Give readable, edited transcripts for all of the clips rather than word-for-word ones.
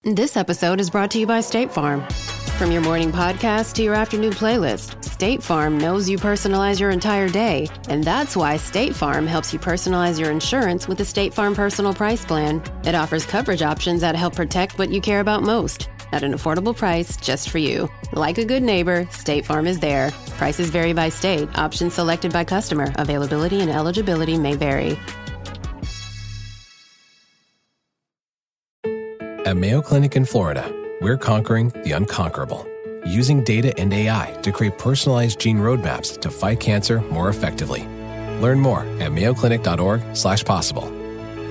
This episode is brought to you by State Farm. From your morning podcast to your afternoon playlist, State Farm knows you personalize your entire day, and that's why State Farm helps you personalize your insurance with the State Farm Personal Price Plan. It offers coverage options that help protect what you care about most at an affordable price just for you. Like a good neighbor, State Farm is there. Prices vary by state. Options selected by customer. Availability and eligibility may vary. At Mayo Clinic in Florida, we're conquering the unconquerable, using data and AI to create personalized gene roadmaps to fight cancer more effectively. Learn more at mayoclinic.org/possible.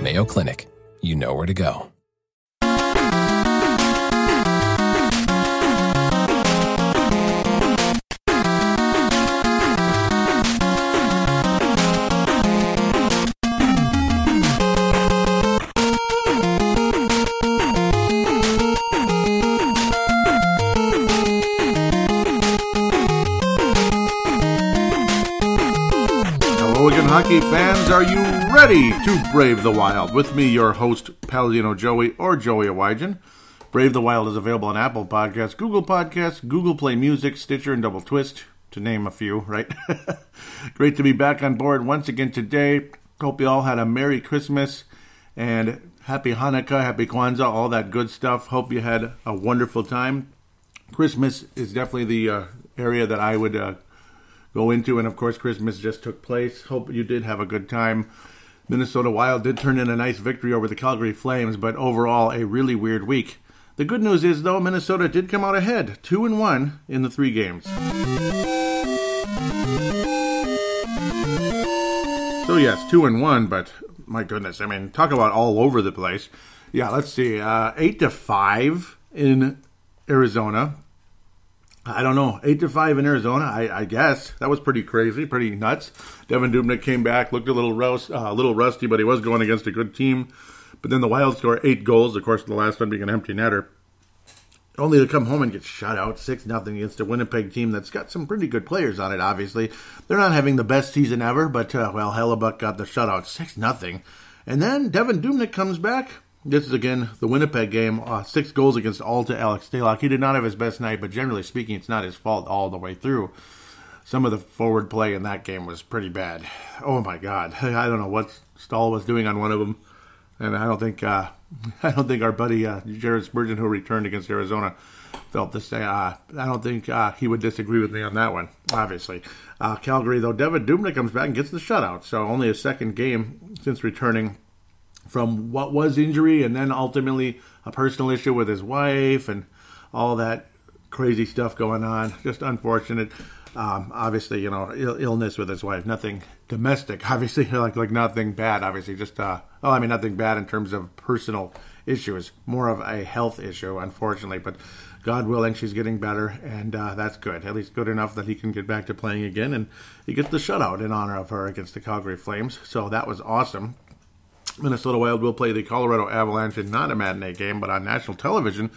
Mayo Clinic, you know where to go. Hockey fans, are you ready to brave the wild? With me, your host, Paladino Joey, or Joey Awajan. Brave the Wild is available on Apple Podcasts, Google Play Music, Stitcher, and Double Twist, to name a few, right? Great to be back on board once again today. Hope you all had a Merry Christmas and Happy Hanukkah, Happy Kwanzaa, all that good stuff. Hope you had a wonderful time. Christmas is definitely the area that I would go into, and of course Christmas just took place. Hope you did have a good time. Minnesota Wild did turn in a nice victory over the Calgary Flames, but overall a really weird week. The good news is, though, Minnesota did come out ahead, 2-1 in the 3 games. So yes, 2-1, but my goodness, I mean, talk about all over the place. Yeah, let's see, 8-5 in Arizona. I don't know, 8-5 in Arizona, I guess. That was pretty crazy, pretty nuts. Devin Dubnyk came back, looked a little rusty, but he was going against a good team. But then the Wild scored 8 goals, of course, the last one being an empty netter. Only to come home and get shut out 6-0 against a Winnipeg team that's got some pretty good players on it, obviously. They're not having the best season ever, but, Hellebuck got the shutout 6-0. And then Devin Dubnyk comes back. This is, again, the Winnipeg game. 6 goals against Alta Alex Stalock. He did not have his best night, but generally speaking, it's not his fault all the way through. Some of the forward play in that game was pretty bad. Oh, my God. I don't know what Stahl was doing on one of them. And I don't think our buddy Jared Spurgeon, who returned against Arizona, felt the same. I don't think he would disagree with me on that one, obviously. Calgary, though, Devin Dubnyk comes back and gets the shutout. So only a second game since returning from what was injury, and then ultimately a personal issue with his wife and all that crazy stuff going on. Just unfortunate. Obviously, illness with his wife. Nothing domestic, obviously, like nothing bad, obviously. Just, nothing bad in terms of personal issues. More of a health issue, unfortunately. But God willing, she's getting better, and that's good. At least good enough that he can get back to playing again, and he gets the shutout in honor of her against the Calgary Flames. So that was awesome. Minnesota Wild will play the Colorado Avalanche in not a matinee game, but on national television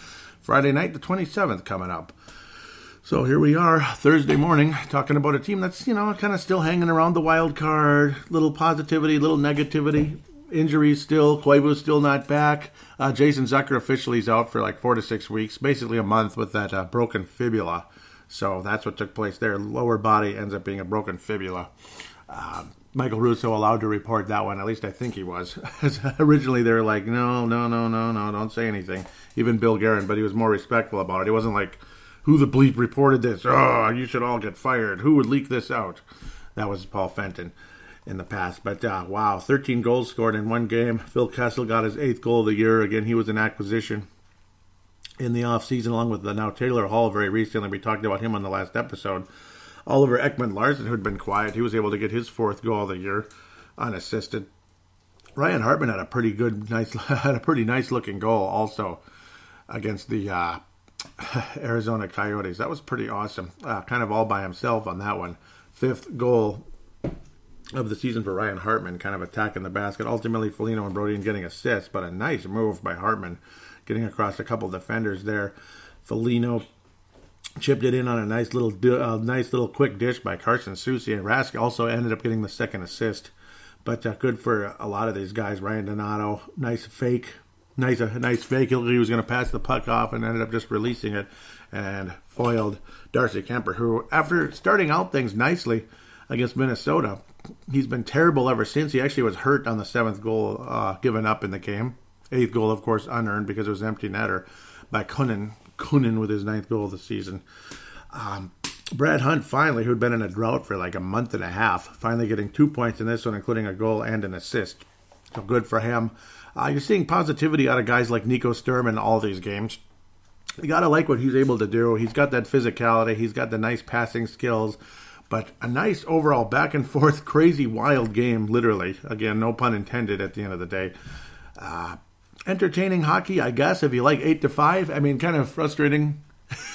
Friday night, the 27th, coming up. So here we are, Thursday morning, talking about a team that's, kind of still hanging around the wild card. Little positivity, little negativity. Injuries still. Koivu's still not back. Jason Zucker officially is out for like 4 to 6 weeks, basically a month with that broken fibula. So that's what took place there. Lower body ends up being a broken fibula. Michael Russo allowed to report that one. At least I think he was. Originally, they were like, no, don't say anything. Even Bill Guerin, but he was more respectful about it. He wasn't like, who the bleep reported this? Oh, you should all get fired. Who would leak this out? That was Paul Fenton in the past. But, wow, 13 goals scored in one game. Phil Kessel got his 8th goal of the year. Again, he was an acquisition in the offseason, along with now Taylor Hall very recently. We talked about him on the last episode. Oliver Ekman-Larsson, who had been quiet, he was able to get his 4th goal of the year unassisted. Ryan Hartman had a pretty nice looking goal also against the Arizona Coyotes. That was pretty awesome. Kind of all by himself on that one. 5th goal of the season for Ryan Hartman, kind of attacking the basket. Ultimately, Foligno and Brodin getting assists, but a nice move by Hartman, getting across a couple defenders there. Foligno chipped it in on a nice little quick dish by Carson Soucy, and Rask also ended up getting the 2nd assist. But good for a lot of these guys. Ryan Donato, nice fake a nice fake. He was going to pass the puck off and ended up just releasing it and foiled Darcy Kuemper, who, after starting out things nicely against Minnesota, he's been terrible ever since. He actually was hurt on the 7th goal given up in the game. 8th goal, of course, unearned because it was an empty netter by Kunin with his 9th goal of the season. Brad Hunt, finally, who'd been in a drought for like a month and a half, finally getting 2 points in this one, including a goal and an assist. So good for him. You're seeing positivity out of guys like Nico Sturm in all these games. You got to like what he's able to do. He's got that physicality. He's got the nice passing skills. But a nice overall back and forth, crazy, wild game, literally. Again, no pun intended at the end of the day. Entertaining hockey, I guess, if you like 8-5. I mean, kind of frustrating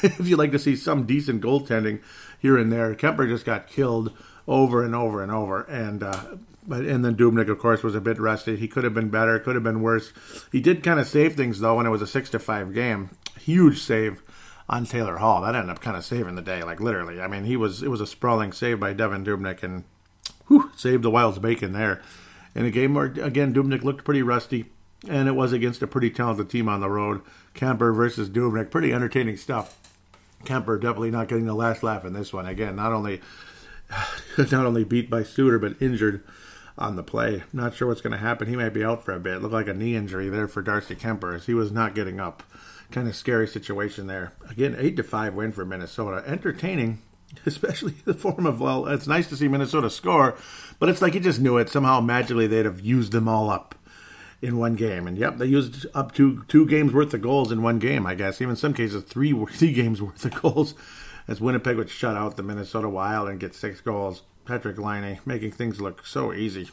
if you like to see some decent goaltending here and there. Kuemper just got killed over and over and over. And then Dubnyk, of course, was a bit rusty. He could have been better, could have been worse. He did kind of save things, though, when it was a 6-5 game. Huge save on Taylor Hall. That ended up kind of saving the day, like literally. I mean, it was a sprawling save by Devin Dubnyk, and saved the Wild's bacon there. In a game where, again, Dubnyk looked pretty rusty, and it was against a pretty talented team on the road. Kuemper versus Dubnyk, pretty entertaining stuff. Kuemper definitely not getting the last laugh in this one. Again, not only beat by Suter, but injured on the play. Not sure what's going to happen. He might be out for a bit. Looked like a knee injury there for Darcy Kuemper, as he was not getting up. Kind of scary situation there. Again, 8-5 win for Minnesota. Entertaining, especially in the form of, well, it's nice to see Minnesota score, but it's like you just knew it. Somehow, magically, they'd have used them all up in one game. And yep, they used up to 2 games worth of goals in one game, I guess. Even in some cases, 3 games worth of goals, as Winnipeg would shut out the Minnesota Wild and get 6 goals. Patrick Laine making things look so easy.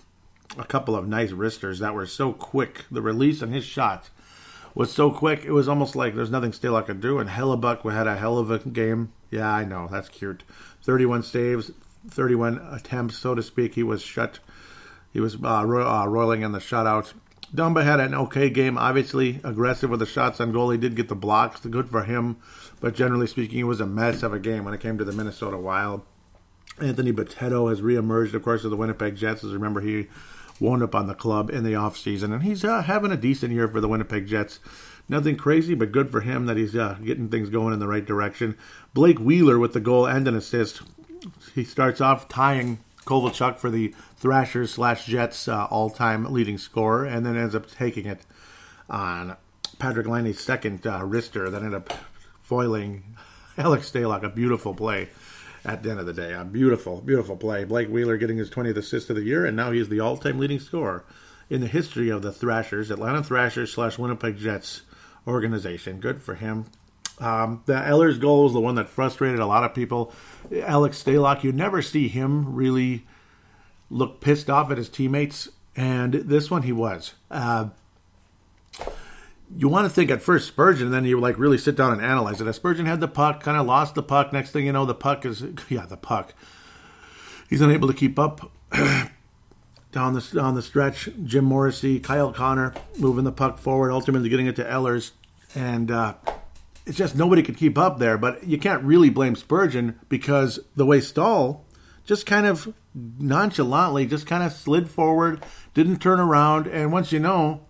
A couple of nice wristers that were so quick. The release on his shot was so quick, it was almost like there's nothing still I could do. And Hellebuck had a hell of a game. Yeah, I know, that's cute. 31 saves, 31 attempts, so to speak. He was roiling in the shutout. Dumba had an okay game, obviously aggressive with the shots on goal. He did get the blocks, good for him. But generally speaking, it was a mess of a game when it came to the Minnesota Wild. Anthony Boteto has reemerged, of course, of the Winnipeg Jets. As remember, he wound up on the club in the offseason, and he's having a decent year for the Winnipeg Jets. Nothing crazy, but good for him that he's getting things going in the right direction. Blake Wheeler with the goal and an assist. He starts off tying Kovalchuk for the Thrashers/Jets all-time leading scorer, and then ends up taking it on Patrick Laine's second wrister that ended up foiling Alex Stalock. A beautiful play at the end of the day. A beautiful, beautiful play. Blake Wheeler getting his 20th assist of the year, and now he's the all-time leading scorer in the history of the Thrashers, Atlanta Thrashers/Winnipeg Jets organization. Good for him. The Ehlers goal was the one that frustrated a lot of people. Alex Stalock, you never see him really look pissed off at his teammates, and this one he was. You want to think at first Spurgeon, and then you like really sit down and analyze it. As Spurgeon had the puck, kind of lost the puck. Next thing you know, the puck. He's unable to keep up down the stretch. Jim Morrissey, Kyle Connor moving the puck forward, ultimately getting it to Ehlers, and it's just nobody could keep up there. But you can't really blame Spurgeon because the way Stahl just kind of nonchalantly just kind of slid forward, didn't turn around, and once you know.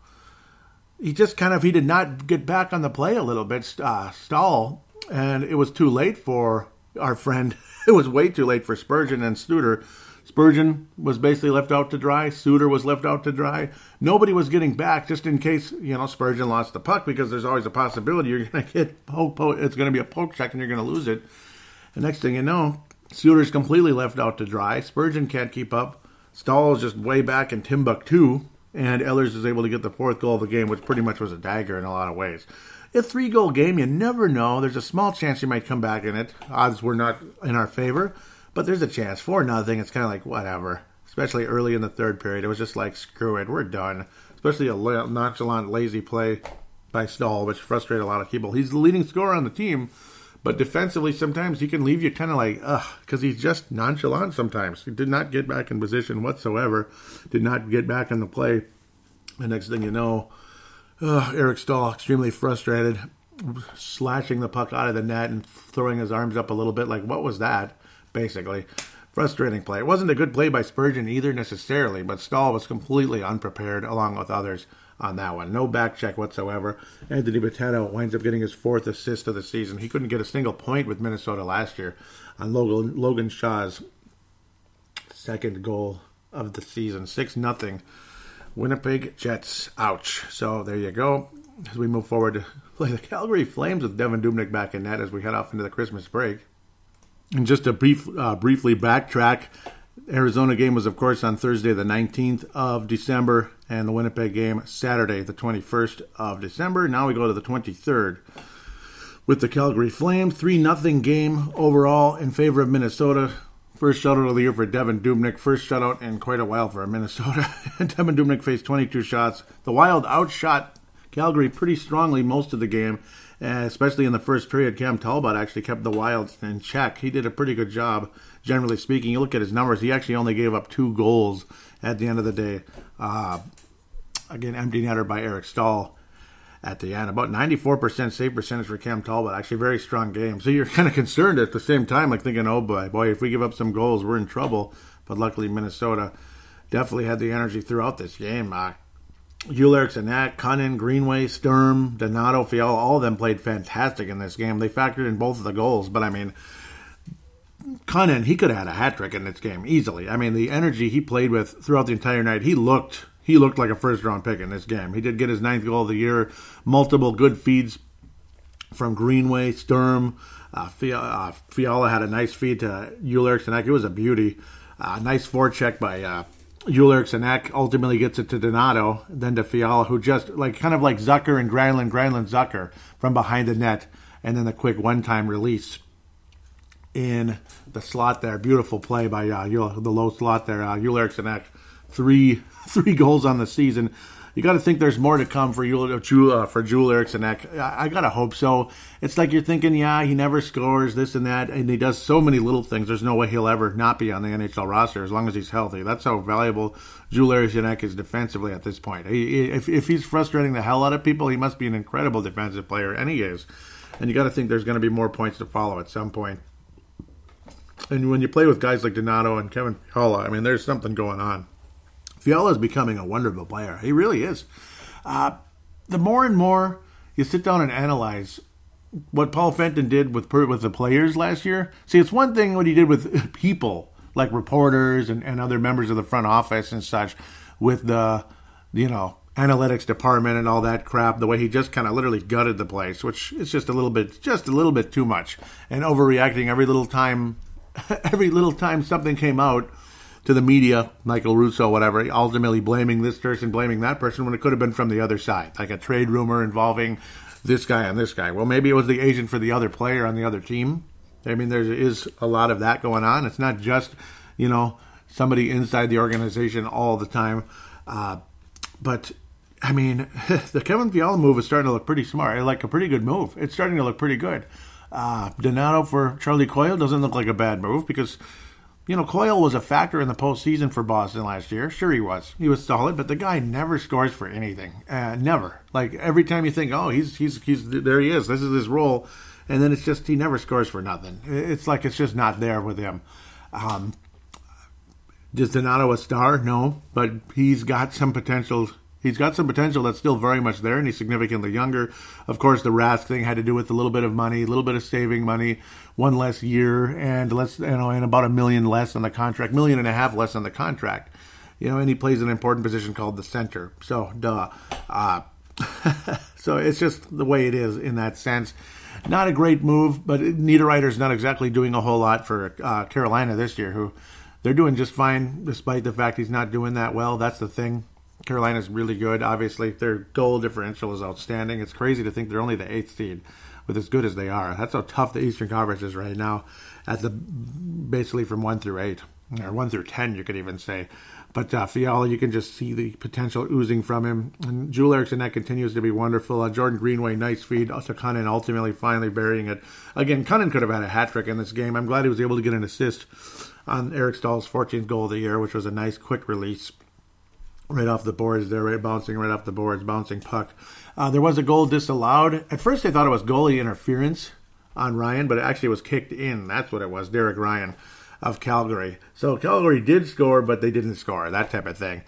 He did not get back on the play a little bit, Stahl, and it was too late for our friend. It was way too late for Spurgeon and Suter. Spurgeon was basically left out to dry. Suter was left out to dry. Nobody was getting back just in case, Spurgeon lost the puck, because there's always a possibility you're going to get it's going to be a poke check and you're going to lose it. And next thing you know, Suter's completely left out to dry. Spurgeon can't keep up. Stahl is just way back in Timbuktu. And Ehlers is able to get the 4th goal of the game, which pretty much was a dagger in a lot of ways. A 3-goal game, you never know. There's a small chance you might come back in it. Odds were not in our favor, but there's a chance. 4-0, it's kind of like whatever. Especially early in the third period. It was just like, screw it, we're done. Especially a nonchalant, lazy play by Stahl, which frustrated a lot of people. He's the leading scorer on the team, but defensively sometimes he can leave you kind of like, because he's just nonchalant sometimes. He did not get back in position whatsoever. Did not get back in the play. The next thing you know, Eric Stahl extremely frustrated, slashing the puck out of the net and throwing his arms up a little bit like, what was that? Basically. Frustrating play. It wasn't a good play by Spurgeon either necessarily, but Stahl was completely unprepared along with others on that one. No back check whatsoever. Anthony Bottano winds up getting his 4th assist of the season. He couldn't get a single point with Minnesota last year on Logan Shaw's 2nd goal of the season. 6-0. Winnipeg Jets. Ouch. So there you go. As we move forward to play the Calgary Flames with Devin Dubnyk back in net as we head off into the Christmas break. And just to briefly backtrack, Arizona game was, of course, on Thursday, the 19th of December, and the Winnipeg game Saturday, the 21st of December. Now we go to the 23rd with the Calgary Flames. 3-0 game overall in favor of Minnesota. First shutout of the year for Devin Dubnyk. First shutout in quite a while for Minnesota. Devin Dubnyk faced 22 shots. The Wild outshot Calgary pretty strongly most of the game, especially in the first period. Cam Talbot actually kept the Wild in check. He did a pretty good job, generally speaking. You look at his numbers, he actually only gave up 2 goals at the end of the day. Again, empty netter by Eric Stahl at the end. About 94% save percentage for Cam Talbot. Actually, very strong game. So you're kind of concerned at the same time, like thinking, oh boy, if we give up some goals, we're in trouble. But luckily, Minnesota definitely had the energy throughout this game. Ullmark, Sanak, Cunnin, Greenway, Sturm, Donato, Fiala, all of them played fantastic in this game. They factored in both of the goals, but I mean, Cunnin, he could have had a hat trick in this game easily. I mean, the energy he played with throughout the entire night, he looked like a first-round pick in this game. He did get his 9th goal of the year, multiple good feeds from Greenway, Sturm. Fiala had a nice feed to Ullmark, Sanak. It was a beauty. Nice forecheck by Ullmark, Sanak. Ultimately gets it to Donato, then to Fiala, who just kind of like Zucker and Granlund Zucker from behind the net, and then the quick one-time release in the slot there. Beautiful play by the low slot there. Ullmark, Sanak. Three goals on the season. You got to think there's more to come for Ullmark, Sanak. I got to hope so. It's like you're thinking, yeah, he never scores, this and that, and he does so many little things. There's no way he'll ever not be on the NHL roster as long as he's healthy. That's how valuable Ullmark, Sanak is defensively at this point. If he's frustrating the hell out of people, he must be an incredible defensive player, and he is. And you got to think there's going to be more points to follow at some point. And when you play with guys like Donato and Kevin Fiala, I mean, there's something going on. Fiala is becoming a wonderful player. He really is. The more and more you sit down and analyze what Paul Fenton did with the players last year. See, it's one thing what he did with people, like reporters and other members of the front office and such, with the, analytics department and all that crap, the way he just kind of literally gutted the place, which is just a little bit too much. And overreacting every little time something came out to the media, Michael Russo, whatever, ultimately blaming this person, blaming that person, when it could have been from the other side, like a trade rumor involving this guy and this guy. Well, maybe it was the agent for the other player on the other team. I mean, there is a lot of that going on. It's not just, somebody inside the organization all the time. But, I mean, the Kevin Fiala move is starting to look pretty smart. Like a pretty good move. It's starting to look pretty good. Donato for Charlie Coyle doesn't look like a bad move because, Coyle was a factor in the postseason for Boston last year. Sure he was. He was solid, but the guy never scores for anything. Never. Like, every time you think, oh, he's there he is. This is his role. And then it's just, he never scores for nothing. It's like it's just not there with him. Is Donato a star? No. But he's got some potential. He's got some potential that's still very much there, and he's significantly younger. Of course, the Rask thing had to do with a little bit of money, a little bit of saving money, one less year, and and about $1 million less on the contract, $1.5 million less on the contract. And he plays an important position called the center. So, so it's just the way it is in that sense. Not a great move, but Niederreiter's not exactly doing a whole lot for Carolina this year, who they're doing just fine, despite the fact he's not doing that well. That's the thing. Carolina's really good, obviously. Their goal differential is outstanding. It's crazy to think they're only the 8th seed with as good as they are. That's how tough the Eastern Conference is right now, basically from 1 through 8, or 1 through 10, you could even say. But Fiala, you can just see the potential oozing from him. And Ullmark, Sanak continues to be wonderful. Jordan Greenway, nice feed to Cunnin, ultimately finally burying it. Again, Cunnin could have had a hat trick in this game. I'm glad he was able to get an assist on Eric Stahl's 14th goal of the year, which was a nice quick release. Right off the boards there, bouncing right off the boards, bouncing puck. There was a goal disallowed. At first I thought it was goalie interference on Ryan, but it actually was kicked in. That's what it was, Derek Ryan of Calgary. So Calgary did score, but they didn't score, that type of thing.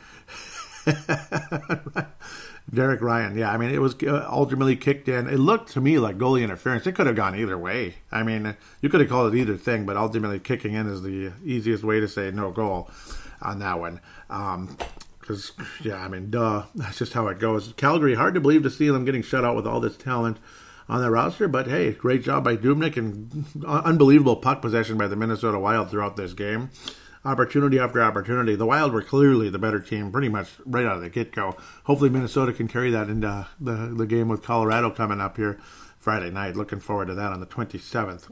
Derek Ryan, yeah, I mean, it was ultimately kicked in. It looked to me like goalie interference. It could have gone either way. I mean, you could have called it either thing, but ultimately kicking in is the easiest way to say no goal on that one. Because, yeah, I mean, that's just how it goes. Calgary, hard to believe to see them getting shut out with all this talent on their roster, but hey, great job by Dubnyk and unbelievable puck possession by the Minnesota Wild throughout this game. Opportunity after opportunity. The Wild were clearly the better team pretty much right out of the get-go. Hopefully Minnesota can carry that into the game with Colorado coming up here Friday night. Looking forward to that on the 27th.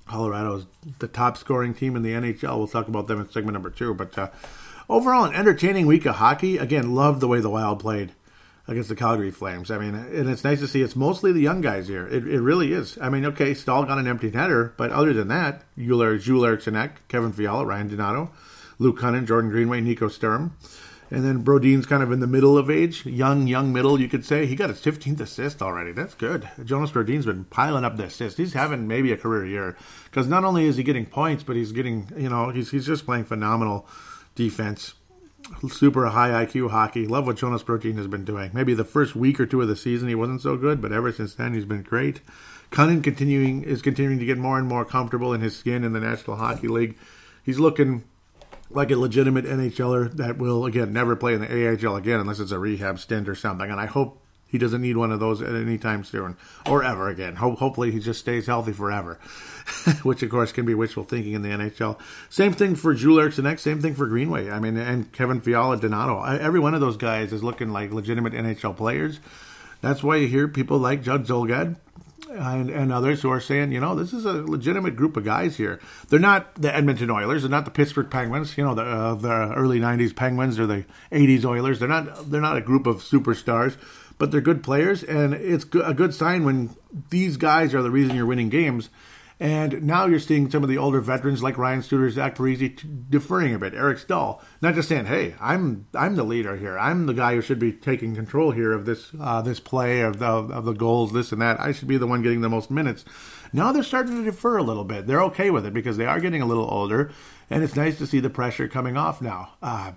Colorado is the top scoring team in the NHL. We'll talk about them in segment number 2. But overall, an entertaining week of hockey. Again, loved the way the Wild played against the Calgary Flames. I mean, and it's nice to see it's mostly the young guys here. It really is. I mean, okay, Stahl got an empty netter, but other than that, Jules Eriksson, Kevin Fiala, Ryan Donato, Luke Cunnin, Jordan Greenway, Nico Sturm. And then Brodin's kind of in the middle of age, young middle, you could say. He got his 15th assist already. That's good. Jonas Brodin's been piling up the assists. He's having maybe a career year. Because not only is he getting points, but he's getting, he's just playing phenomenal defense. Super high IQ hockey. Love what Jonas Brodin has been doing. Maybe the first week or two of the season he wasn't so good, but ever since then he's been great. Cunnin is continuing to get more and more comfortable in his skin in the National Hockey League. He's looking like a legitimate NHLer that will, again, never play in the AHL again unless it's a rehab stint or something. And I hope he doesn't need one of those at any time soon or ever again. Hopefully he just stays healthy forever, which, of course, can be wishful thinking in the NHL. Same thing for Jules Eriksson, same thing for Greenway. I mean, and Kevin Fiala, Donato. Every one of those guys is looking like legitimate NHL players. That's why you hear people like Judd Zulgad and others who are saying, this is a legitimate group of guys here. They're not the Edmonton Oilers. They're not the Pittsburgh Penguins, the early 90s Penguins or the 80s Oilers. They're not a group of superstars, but they're good players, and it's a good sign when these guys are the reason you're winning games. And now you're seeing some of the older veterans like Ryan Suter, Zach Parise deferring a bit. Eric Stahl, not just saying, "Hey, I'm the leader here. I'm the guy who should be taking control here of this play of the goals, this and that. I should be the one getting the most minutes." Now they're starting to defer a little bit. They're okay with it because they are getting a little older, and it's nice to see the pressure coming off now. Of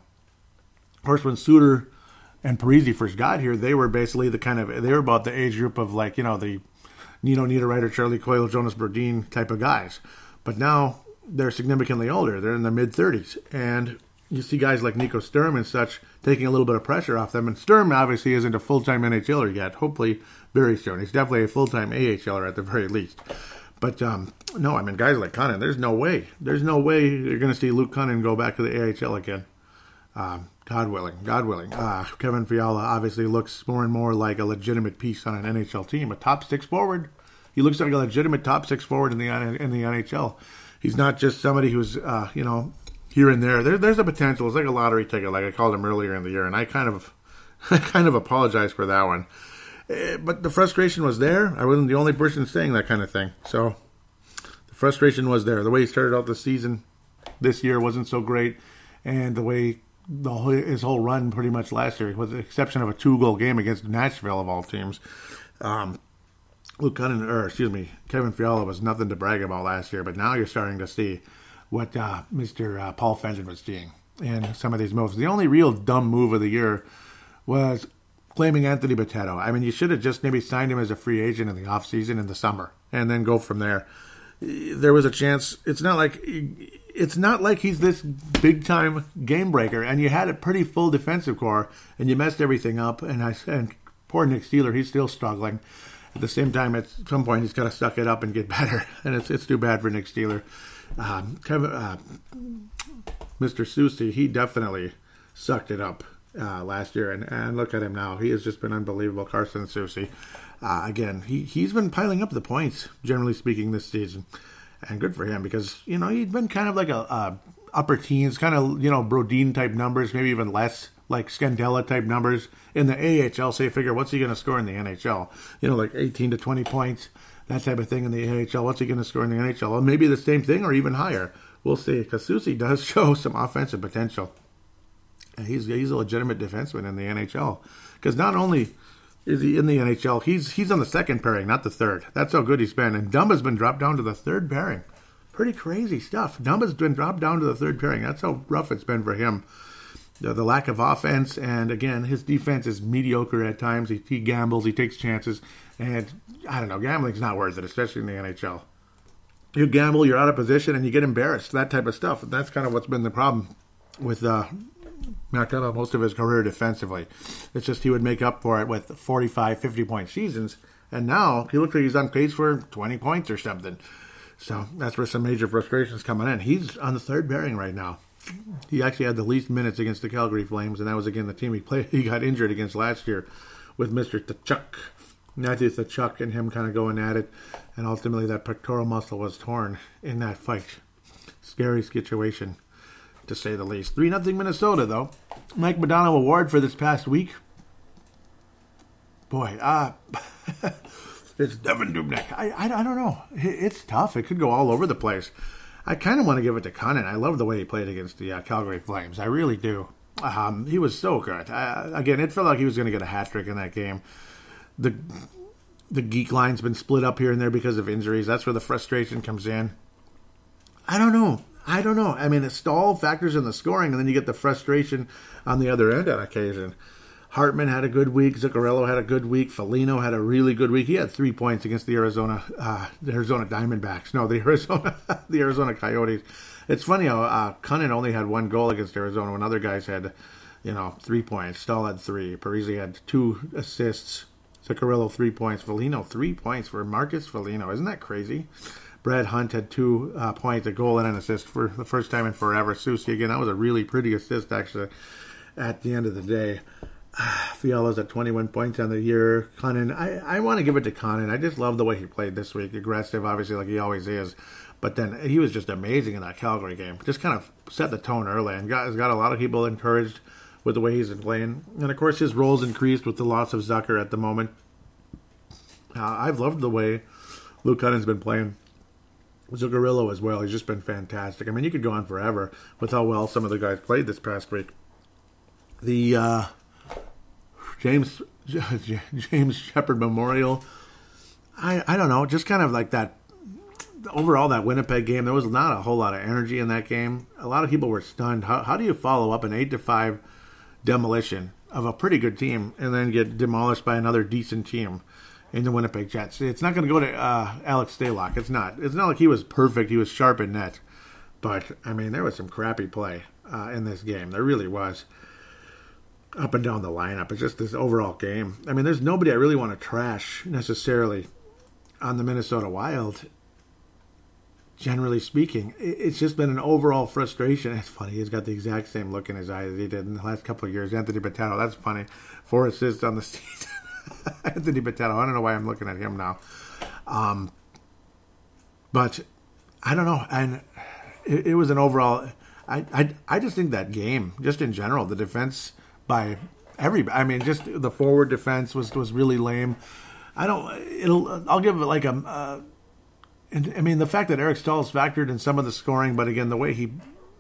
course, when Suter and Parise first got here, they were basically they were about the age group of the Nino Niederreiter, Charlie Coyle, Jonas Brodin type of guys. But now they're significantly older. They're in their mid-30s. And you see guys like Nico Sturm and such taking a little bit of pressure off them. And Sturm obviously isn't a full-time NHLer yet. Hopefully very soon. He's definitely a full-time AHLer at the very least. But no, I mean, guys like Cunnin, there's no way. There's no way you're going to see Luke Cunnin go back to the AHL again. God willing. Kevin Fiala obviously looks more and more like a legitimate piece on an NHL team. A top 6 forward. He looks like a legitimate top 6 forward in the NHL. He's not just somebody who's, here and there. There's a potential. It's like a lottery ticket, like I called him earlier in the year, and I kind of apologize for that one. But the frustration was there. I wasn't the only person saying that kind of thing. So the frustration was there. The way he started out the season this year wasn't so great, and the way his whole run pretty much last year, with the exception of a 2-goal game against Nashville of all teams. Kevin Fiala was nothing to brag about last year, but now you're starting to see what Mr. Paul Fenton was seeing in some of these moves. The only real dumb move of the year was claiming Anthony Boteto. I mean, you should have just maybe signed him as a free agent in the offseason in the summer and then go from there. There was a chance. It's not like he's this big-time game breaker, and you had a pretty full defensive core, and you messed everything up, and poor Nick Steeler, he's still struggling. At the same time, at some point, he's got to suck it up and get better, and it's too bad for Nick Steeler. Mr. Soucy, he definitely sucked it up last year, and look at him now. He has just been unbelievable, Carson Soucy. Again, he's been piling up the points, generally speaking, this season. And good for him because, he'd been kind of like a upper teens, kind of, Brodin-type numbers, maybe even less, like Scandella-type numbers in the AHL. So you figure, what's he going to score in the NHL? Like 18 to 20 points, that type of thing in the AHL. What's he going to score in the NHL? Well, maybe the same thing or even higher. We'll see, because Soucy does show some offensive potential. And he's a legitimate defenseman in the NHL. Because not only is he in the NHL, he's on the second pairing, not the third. That's how good he's been. And Dumba's been dropped down to the third pairing. Pretty crazy stuff. Dumba's been dropped down to the third pairing. That's how rough it's been for him. the lack of offense, and again, his defense is mediocre at times. He gambles, he takes chances, and I don't know, gambling's not worth it, especially in the NHL. You gamble, you're out of position, and you get embarrassed, that type of stuff. And that's kind of what's been the problem with McDonough most of his career defensively. It's just he would make up for it with 45, 50-point seasons, and now he looks like he's on pace for 20 points or something. So that's where some major frustrations coming in. He's on the third pairing right now. He actually had the least minutes against the Calgary Flames, and that was again the team he got injured against last year with Mr. Tkachuk. Matthew Tkachuk and him kind of going at it, and ultimately that pectoral muscle was torn in that fight. Scary situation, to say the least. 3-0 Minnesota, though. Mike Modano award for this past week. Boy, it's Devin Dubnyk. I don't know. It's tough. It could go all over the place. I kind of want to give it to Cunnin. I love the way he played against the Calgary Flames. I really do. He was so good. Again, it felt like he was going to get a hat trick in that game. The geek line's been split up here and there because of injuries. That's where the frustration comes in. I don't know. I mean, it all factors in the scoring, and then you get the frustration on the other end on occasion. Hartman had a good week. Zuccarello had a good week. Foligno had a really good week. He had 3 points against the Arizona Diamondbacks. No, the Arizona Coyotes. It's funny how Cunnin only had 1 goal against Arizona when other guys had, 3 points. Stahl had 3. Parise had 2 assists. Zuccarello 3 points. Foligno 3 points for Marcus Foligno. Isn't that crazy? Brad Hunt had 2 points, a goal and an assist for the first time in forever. Susie, again, that was a really pretty assist, actually, at the end of the day. Fiala's at 21 points on the year. Cunnin, I want to give it to Cunnin. I just love the way he played this week. Aggressive, obviously, like he always is. But then he was just amazing in that Calgary game. Just kind of set the tone early and has got a lot of people encouraged with the way he's been playing. And, of course, his role's increased with the loss of Zucker at the moment. I've loved the way Luke Cunnin's been playing. Zuccarello as well. He's just been fantastic. I mean, you could go on forever with how well some of the guys played this past week. The James Shepherd Memorial, I don't know, just kind of like that. Overall, that Winnipeg game, there was not a whole lot of energy in that game. A lot of people were stunned. How do you follow up an 8-5 demolition of a pretty good team and then get demolished by another decent team in the Winnipeg Jets? It's not going to go to Alex Stalock. It's not like he was perfect. He was sharp in net. But, I mean, there was some crappy play in this game. There really was. Up and down the lineup. It's just this overall game. I mean, there's nobody I really want to trash necessarily on the Minnesota Wild. Generally speaking, it's just been an overall frustration. It's funny. He's got the exact same look in his eye as he did in the last couple of years. Anthony Bottano, that's funny. 4 assists on the season. Anthony Bottano. I don't know why I'm looking at him now. But I don't know. And it was an overall. I just think that game, just in general, the defense by everybody. I mean, just the forward defense was really lame. I'll give it like a. I mean, the fact that Eric Stahl's factored in some of the scoring, but again, the way he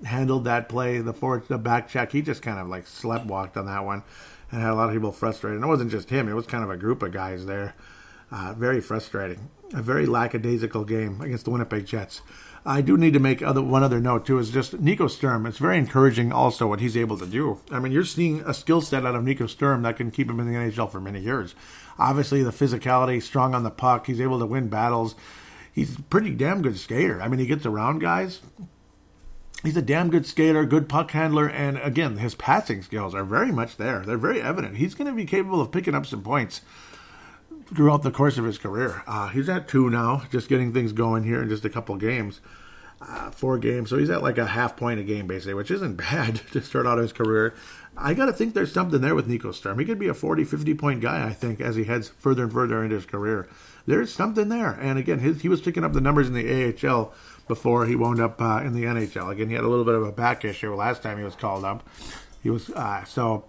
handled that play, the back check, he just kind of like sleptwalked on that one and had a lot of people frustrated. And it wasn't just him; it was kind of a group of guys there. Very frustrating. A very lackadaisical game against the Winnipeg Jets. I do need to make one other note, too, is just Nico Sturm. It's very encouraging also what he's able to do. I mean, you're seeing a skill set out of Nico Sturm that can keep him in the NHL for many years. Obviously, the physicality, strong on the puck. He's able to win battles. He's a pretty damn good skater. I mean, he gets around guys. He's a damn good skater, good puck handler, and again, his passing skills are very much there. They're very evident. He's going to be capable of picking up some points throughout the course of his career. He's at 2 now, just getting things going here in just a couple games. 4 games, so he's at like a half point a game, basically, which isn't bad to start out his career. I got to think there's something there with Nico Sturm. He could be a 40, 50-point guy, I think, as he heads further and further into his career. There's something there. And again, he was picking up the numbers in the AHL before he wound up in the NHL. Again, he had a little bit of a back issue last time he was called up. He was, or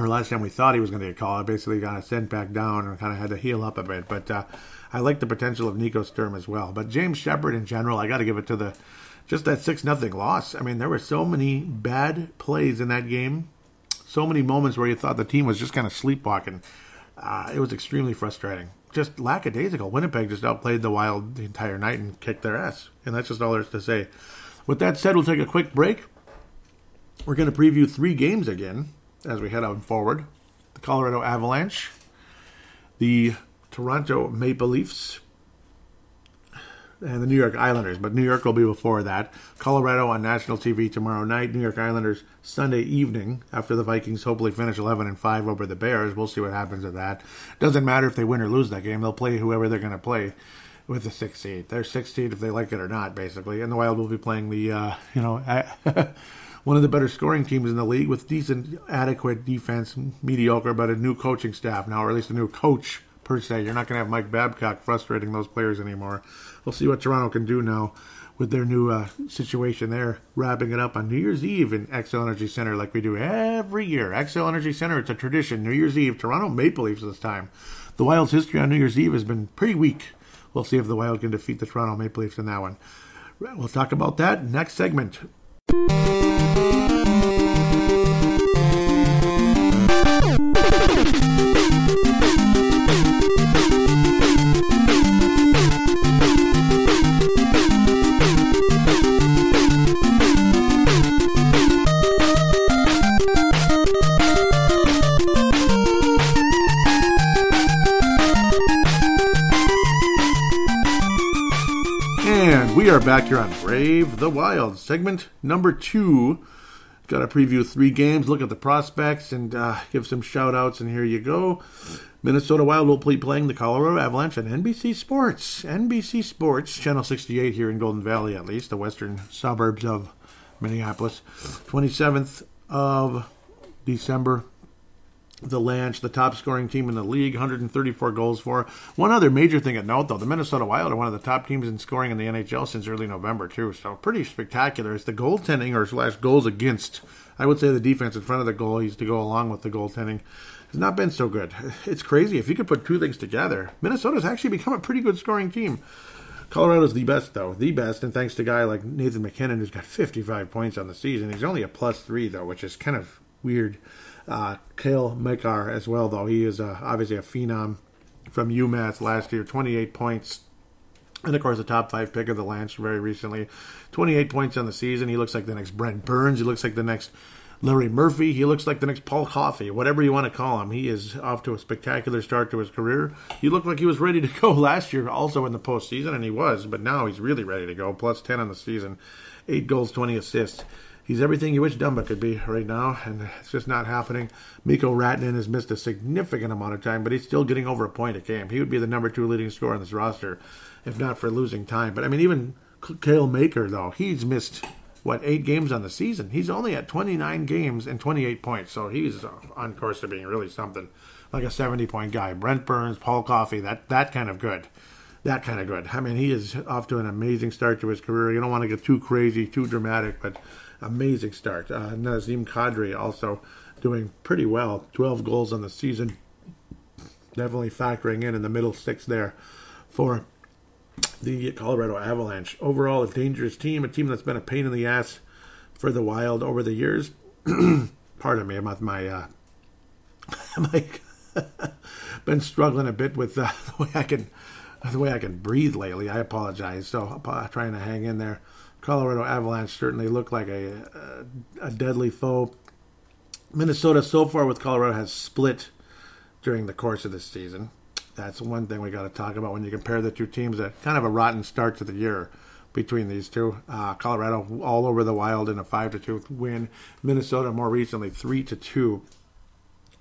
last time we thought he was going to get called, basically got sent back down and kind of had to heal up a bit. But I like the potential of Nico Sturm as well. But James Shepherd in general, I got to give it to just that 6-0 loss. I mean, there were so many bad plays in that game. So many moments where you thought the team was just kind of sleepwalking. It was extremely frustrating. Just lackadaisical. Winnipeg just outplayed the Wild the entire night and kicked their ass. And that's just all there is to say. With that said, we'll take a quick break. We're going to preview 3 games again as we head on forward. The Colorado Avalanche, the Toronto Maple Leafs, and the New York Islanders. But New York will be before that. Colorado on national TV tomorrow night. New York Islanders Sunday evening after the Vikings hopefully finish 11-5 over the Bears. We'll see what happens with that. Doesn't matter if they win or lose that game. They'll play whoever they're going to play with the 6th seed. They're 6th seed if they like it or not, basically. And the Wild will be playing the, one of the better scoring teams in the league with decent, adequate defense, mediocre, but a new coaching staff now, or at least a new coach per se. You're not going to have Mike Babcock frustrating those players anymore. We'll see what Toronto can do now with their new situation there, wrapping it up on New Year's Eve in Xcel Energy Center like we do every year. Xcel Energy Center, it's a tradition. New Year's Eve, Toronto Maple Leafs this time. The Wild's history on New Year's Eve has been pretty weak. We'll see if the Wild can defeat the Toronto Maple Leafs in that one. We'll talk about that next segment. We are back here on Brave the Wild, segment number 2. Got to preview 3 games, look at the prospects, and give some shout-outs, and here you go. Minnesota Wild will be playing the Colorado Avalanche on NBC Sports. NBC Sports, Channel 68 here in Golden Valley, at least, the western suburbs of Minneapolis. 27th of December. The Lanch, the top scoring team in the league, 134 goals for. One other major thing at note, though, the Minnesota Wild are one of the top teams in scoring in the NHL since early November, too. So pretty spectacular. It's the goaltending or / goals against. I would say the defense in front of the goalies to go along with the goaltending has not been so good. It's crazy. If you could put 2 things together, Minnesota's actually become a pretty good scoring team. Colorado's the best, though. The best, and thanks to a guy like Nathan McKinnon, who's got 55 points on the season. He's only a +3, though, which is kind of weird. Cale Makar as well, though. He is obviously a phenom from UMass last year. 28 points. And, of course, the top 5 pick of the Lanch very recently. 28 points on the season. He looks like the next Brent Burns. He looks like the next Larry Murphy. He looks like the next Paul Coffey. Whatever you want to call him. He is off to a spectacular start to his career. He looked like he was ready to go last year also in the postseason, and he was. But now he's really ready to go. +10 on the season. 8 goals, 20 assists. He's everything you wish Dumba could be right now, and it's just not happening. Mikko Rantanen has missed a significant amount of time, but he's still getting over a point a game. He would be the number 2 leading scorer on this roster, if not for losing time. But, I mean, even Cale Makar, though, he's missed, 8 games on the season? He's only at 29 games and 28 points, so he's on course to being really something, like a 70-point guy. Brent Burns, Paul Coffey, that kind of good. That kind of good. I mean, he is off to an amazing start to his career. You don't want to get too crazy, too dramatic, but amazing start. Nazem Kadri also doing pretty well. 12 goals on the season. Definitely factoring in the middle 6 there for the Colorado Avalanche. Overall, a dangerous team. A team that's been a pain in the ass for the Wild over the years. Pardon me, my been struggling a bit with the way I can breathe lately. I apologize. So I'm trying to hang in there. Colorado Avalanche certainly look like a deadly foe. Minnesota so far with Colorado has split during the course of this season. That's one thing we got to talk about when you compare the 2 teams. A kind of a rotten start to the year between these 2. Colorado all over the Wild in a 5-2 win. Minnesota more recently 3-2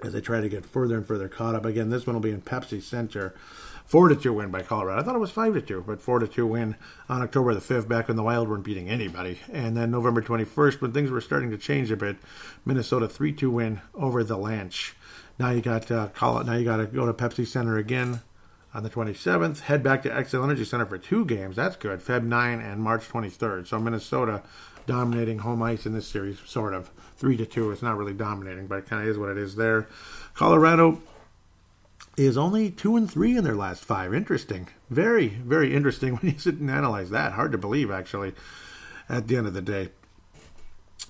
as they try to get further and further caught up. Again, this one will be in Pepsi Center. 4-2 win by Colorado. I thought it was 5-2, but 4-2 win on October the 5th, back when the Wild weren't beating anybody. And then November 21st, when things were starting to change a bit, Minnesota 3-2 win over the Lanch. Now you got to go to Pepsi Center again on the 27th. Head back to Xcel Energy Center for 2 games. That's good. Feb 9 and March 23rd. So Minnesota dominating home ice in this series, sort of. 3-2. It's not really dominating, but it kind of is what it is there. Colorado is only 2-3 in their last 5. Interesting. Very, very interesting when you sit and analyze that. Hard to believe, actually, at the end of the day.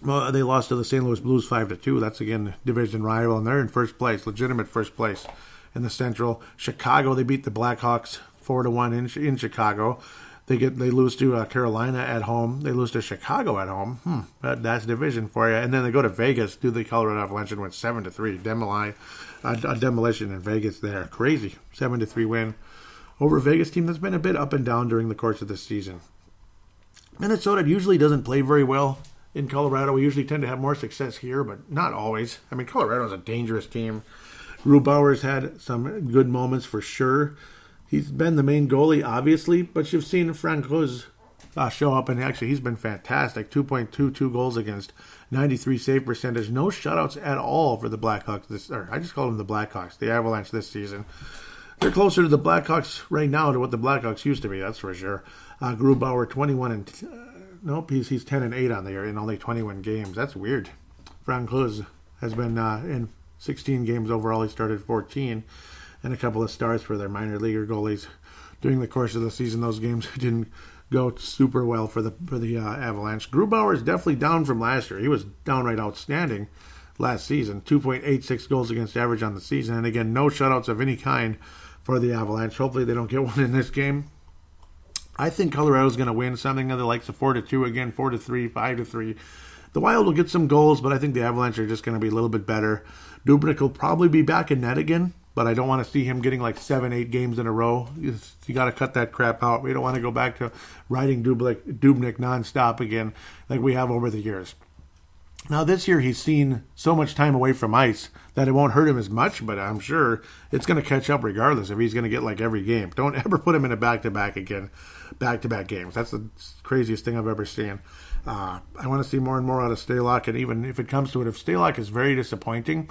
Well, they lost to the St. Louis Blues 5-2. That's, again, division rival, and they're in first place, legitimate first place in the Central. Chicago, they beat the Blackhawks 4-1 in Chicago. They lose to Carolina at home. They lose to Chicago at home. That's division for you. And then they go to Vegas, do the Colorado Avalanche, and win 7-3. Demolition in Vegas there. Crazy. 7-3 win over a Vegas team that's been a bit up and down during the course of the season. Minnesota usually doesn't play very well in Colorado. We usually tend to have more success here, but not always. I mean, Colorado's a dangerous team. Grubauer's had some good moments for sure. He's been the main goalie, obviously, but you've seen Francouz show up, and actually he's been fantastic. 2.22 goals against, 93 save percentage, no shutouts at all for the Blackhawks. I just call them the Blackhawks, the Avalanche this season. They're closer to the Blackhawks right now to what the Blackhawks used to be, that's for sure. Grubauer, he's 10-8 on the year in only 21 games. That's weird. Francouz has been in 16 games overall. He started 14. And a couple of stars for their minor leaguer goalies during the course of the season. Those games didn't go super well for the Avalanche. Grubauer is definitely down from last year. He was downright outstanding last season. 2.86 goals against average on the season. And again, no shutouts of any kind for the Avalanche. Hopefully they don't get one in this game. I think Colorado's going to win something of the likes of 4-2 again, 4-3, 5-3. The Wild will get some goals, but I think the Avalanche are just going to be a little bit better. Dubnyk will probably be back in net again, but I don't want to see him getting like 7-8 games in a row. You got to cut that crap out. We don't want to go back to riding Dubnyk nonstop again like we have over the years. Now this year he's seen so much time away from ice that it won't hurt him as much, but I'm sure it's going to catch up regardless if he's going to get like every game. Don't ever put him in a back-to-back again, back-to-back games. That's the craziest thing I've ever seen. I want to see more and more out of Stalock, and even if it comes to it, if Stalock is very disappointing,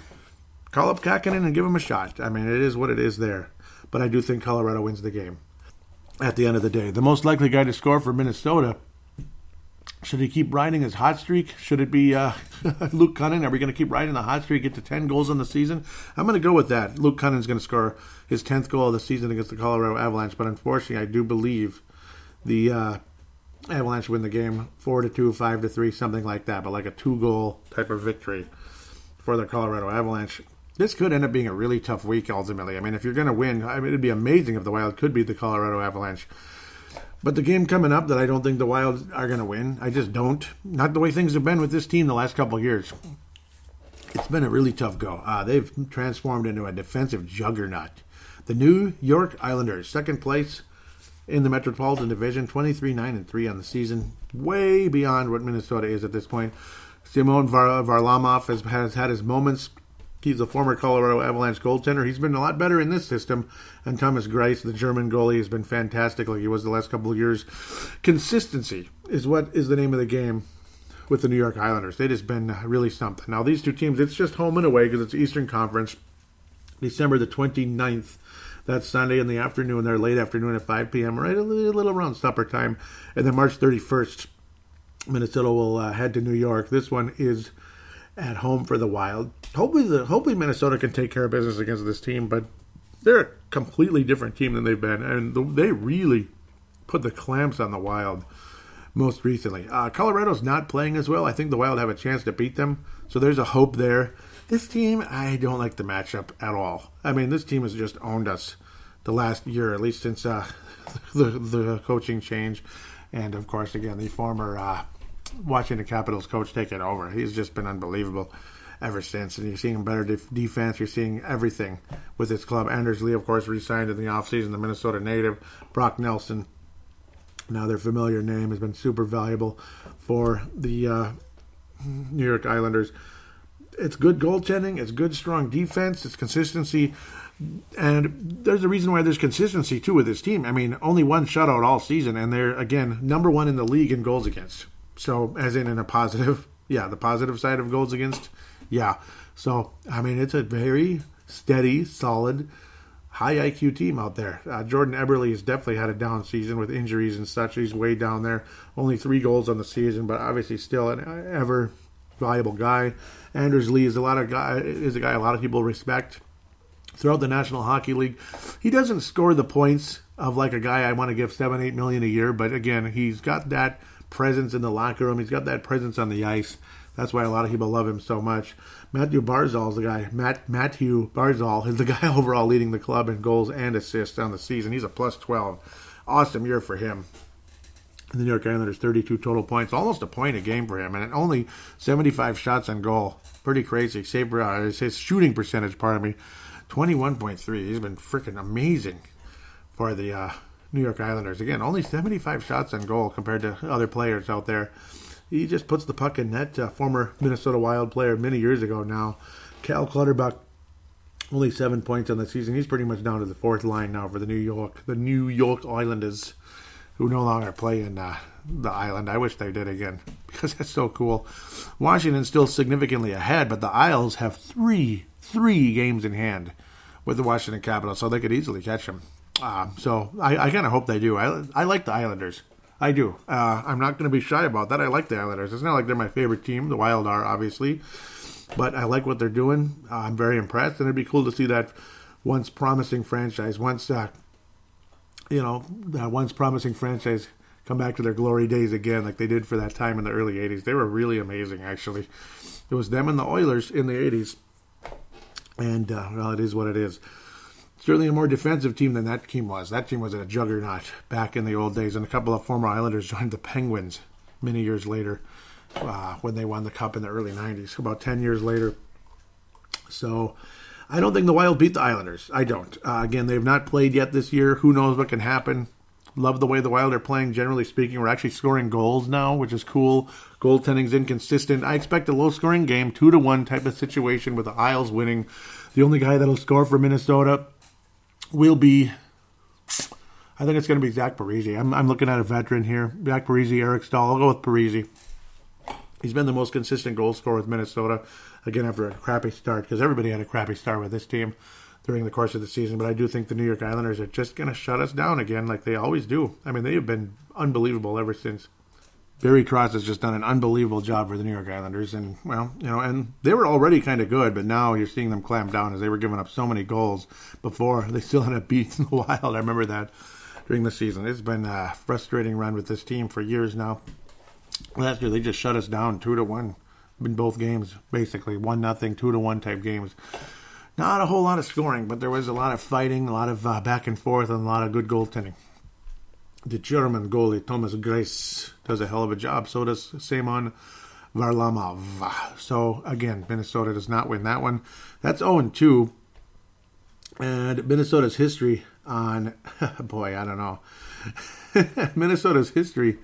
call up Kakinen and give him a shot. I mean, it is what it is there. But I do think Colorado wins the game at the end of the day. The most likely guy to score for Minnesota, should he keep riding his hot streak? Should it be Luke Kunin? Are we going to keep riding the hot streak, get to 10 goals in the season? I'm going to go with that. Luke Kunin's going to score his 10th goal of the season against the Colorado Avalanche. But unfortunately, I do believe the Avalanche win the game 4-2, 5-3, something like that. But like a 2-goal type of victory for the Colorado Avalanche. This could end up being a really tough week, ultimately. I mean, if you're going to win, it'd be amazing if the Wild could beat the Colorado Avalanche. But the game coming up that I don't think the Wild are going to win, I just don't. Not the way things have been with this team the last couple of years. It's been a really tough go. They've transformed into a defensive juggernaut. The New York Islanders, second place in the Metropolitan Division, 23-9-3 on the season. Way beyond what Minnesota is at this point. Simon Varlamov has had his moments. He's a former Colorado Avalanche goaltender. He's been a lot better in this system. And Thomas Greiss, the German goalie, has been fantastic like he was the last couple of years. Consistency is what is the name of the game with the New York Islanders. They've just been really something. Now, these two teams, it's just home and away because it's Eastern Conference. December the 29th. That's Sunday in the afternoon there, late afternoon at 5 p.m., right a little around supper time. And then March 31st, Minnesota will head to New York. This one is at home for the Wild. Hopefully Minnesota can take care of business against this team, but they're a completely different team than they've been, and they really put the clamps on the Wild most recently. Colorado's not playing as well. I think the Wild have a chance to beat them, so there's a hope there. This team, I don't like the matchup at all. I mean, this team has just owned us the last year, at least since the coaching change, and of course, again, the former Washington Capitals coach taking over. He's just been unbelievable ever since, and you're seeing better defense. You're seeing everything with this club. Anders Lee, of course, re-signed in the offseason, the Minnesota native. Brock Nelson, now their familiar name, has been super valuable for the New York Islanders. It's good goaltending, it's good strong defense, it's consistency, and there's a reason why there's consistency too with this team. I mean, only one shutout all season, and they're, again, number one in the league in goals against. So, as in a positive, the positive side of goals against. Yeah, so, I mean, it's a very steady, solid, high IQ team out there. Jordan Eberle has definitely had a down season with injuries and such. He's way down there. Only 3 goals on the season, but obviously still an ever valuable guy. Anders Lee is a guy a lot of people respect throughout the National Hockey League. He doesn't score the points of like a guy I want to give $7-8 million a year, but again, he's got that presence in the locker room. He's got that presence on the ice. That's why a lot of people love him so much. Matthew Barzal is the guy. Matthew Barzal is the guy overall leading the club in goals and assists on the season. He's a +12. Awesome year for him. The New York Islanders, 32 total points, almost a point a game for him, and only 75 shots on goal. Pretty crazy. His shooting percentage, 21.3. He's been freaking amazing for the New York Islanders. Again, only 75 shots on goal compared to other players out there. He just puts the puck in net. Former Minnesota Wild player many years ago now. Cal Clutterbuck, only 7 points on the season. He's pretty much down to the fourth line now for the New York Islanders, who no longer play in the island. I wish they did again, because that's so cool. Washington's still significantly ahead, but the Isles have three games in hand with the Washington Capitals, so they could easily catch them. So I kind of hope they do. I like the Islanders. I do. I'm not going to be shy about that. I like the Islanders. It's not like they're my favorite team. The Wild are, obviously. But I like what they're doing. I'm very impressed, and it'd be cool to see that once promising franchise, once promising franchise come back to their glory days again, like they did for that time in the early 80s. They were really amazing, actually. It was them and the Oilers in the 80s. And, it is what it is. Certainly a more defensive team than that team was. That team was a juggernaut back in the old days. And a couple of former Islanders joined the Penguins many years later when they won the Cup in the early 90s, about 10 years later. So I don't think the Wild beat the Islanders. I don't. Again, they've not played yet this year. Who knows what can happen. Love the way the Wild are playing, generally speaking. We're actually scoring goals now, which is cool. Goaltending's inconsistent. I expect a low-scoring game, 2-1 type of situation with the Isles winning. The only guy that'll score for Minnesota will be, I think it's going to be Zach Parise. I'm looking at a veteran here. Zach Parise, Eric Stahl. I'll go with Parise. He's been the most consistent goal scorer with Minnesota, again, after a crappy start, because everybody had a crappy start with this team during the course of the season. But I do think the New York Islanders are just going to shut us down again like they always do. I mean, they have been unbelievable ever since. Barry Trotz has just done an unbelievable job for the New York Islanders. And, and they were already kind of good, but now you're seeing them clamp down as they were giving up so many goals before. They still had a beat in the Wild. I remember that during the season. It's been a frustrating run with this team for years now. Last year, they just shut us down 2-1 in both games, basically. 1-0, 2-1 type games. Not a whole lot of scoring, but there was a lot of fighting, a lot of back and forth, and a lot of good goaltending. The German goalie, Thomas Greiss, does a hell of a job. So does Semyon Varlamov. So, again, Minnesota does not win that one. That's 0-2. And Minnesota's history on... boy, I don't know. Minnesota's history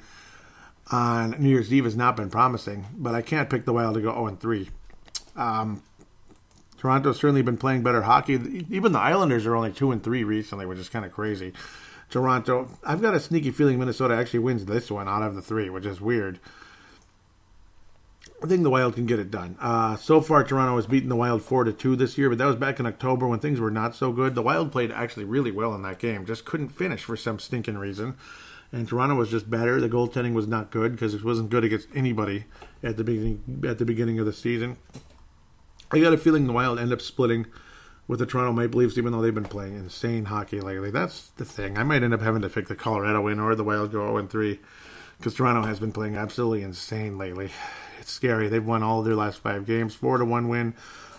on New Year's Eve has not been promising, but I can't pick the Wild to go 0-3. Toronto's certainly been playing better hockey. Even the Islanders are only 2-3 recently, which is kind of crazy. Toronto, I've got a sneaky feeling Minnesota actually wins this one out of the three, which is weird. I think the Wild can get it done. So far, Toronto has beaten the Wild 4-2 this year, but that was back in October when things were not so good. The Wild played actually really well in that game, just couldn't finish for some stinking reason. And Toronto was just better. The goaltending was not good because it wasn't good against anybody at the beginning of the season. I got a feeling the Wild end up splitting with the Toronto Maple Leafs, even though they've been playing insane hockey lately. That's the thing. I might end up having to pick the Colorado win or the Wild go 0-3 because Toronto has been playing absolutely insane lately. It's scary. They've won all of their last 5 games. 4-1 win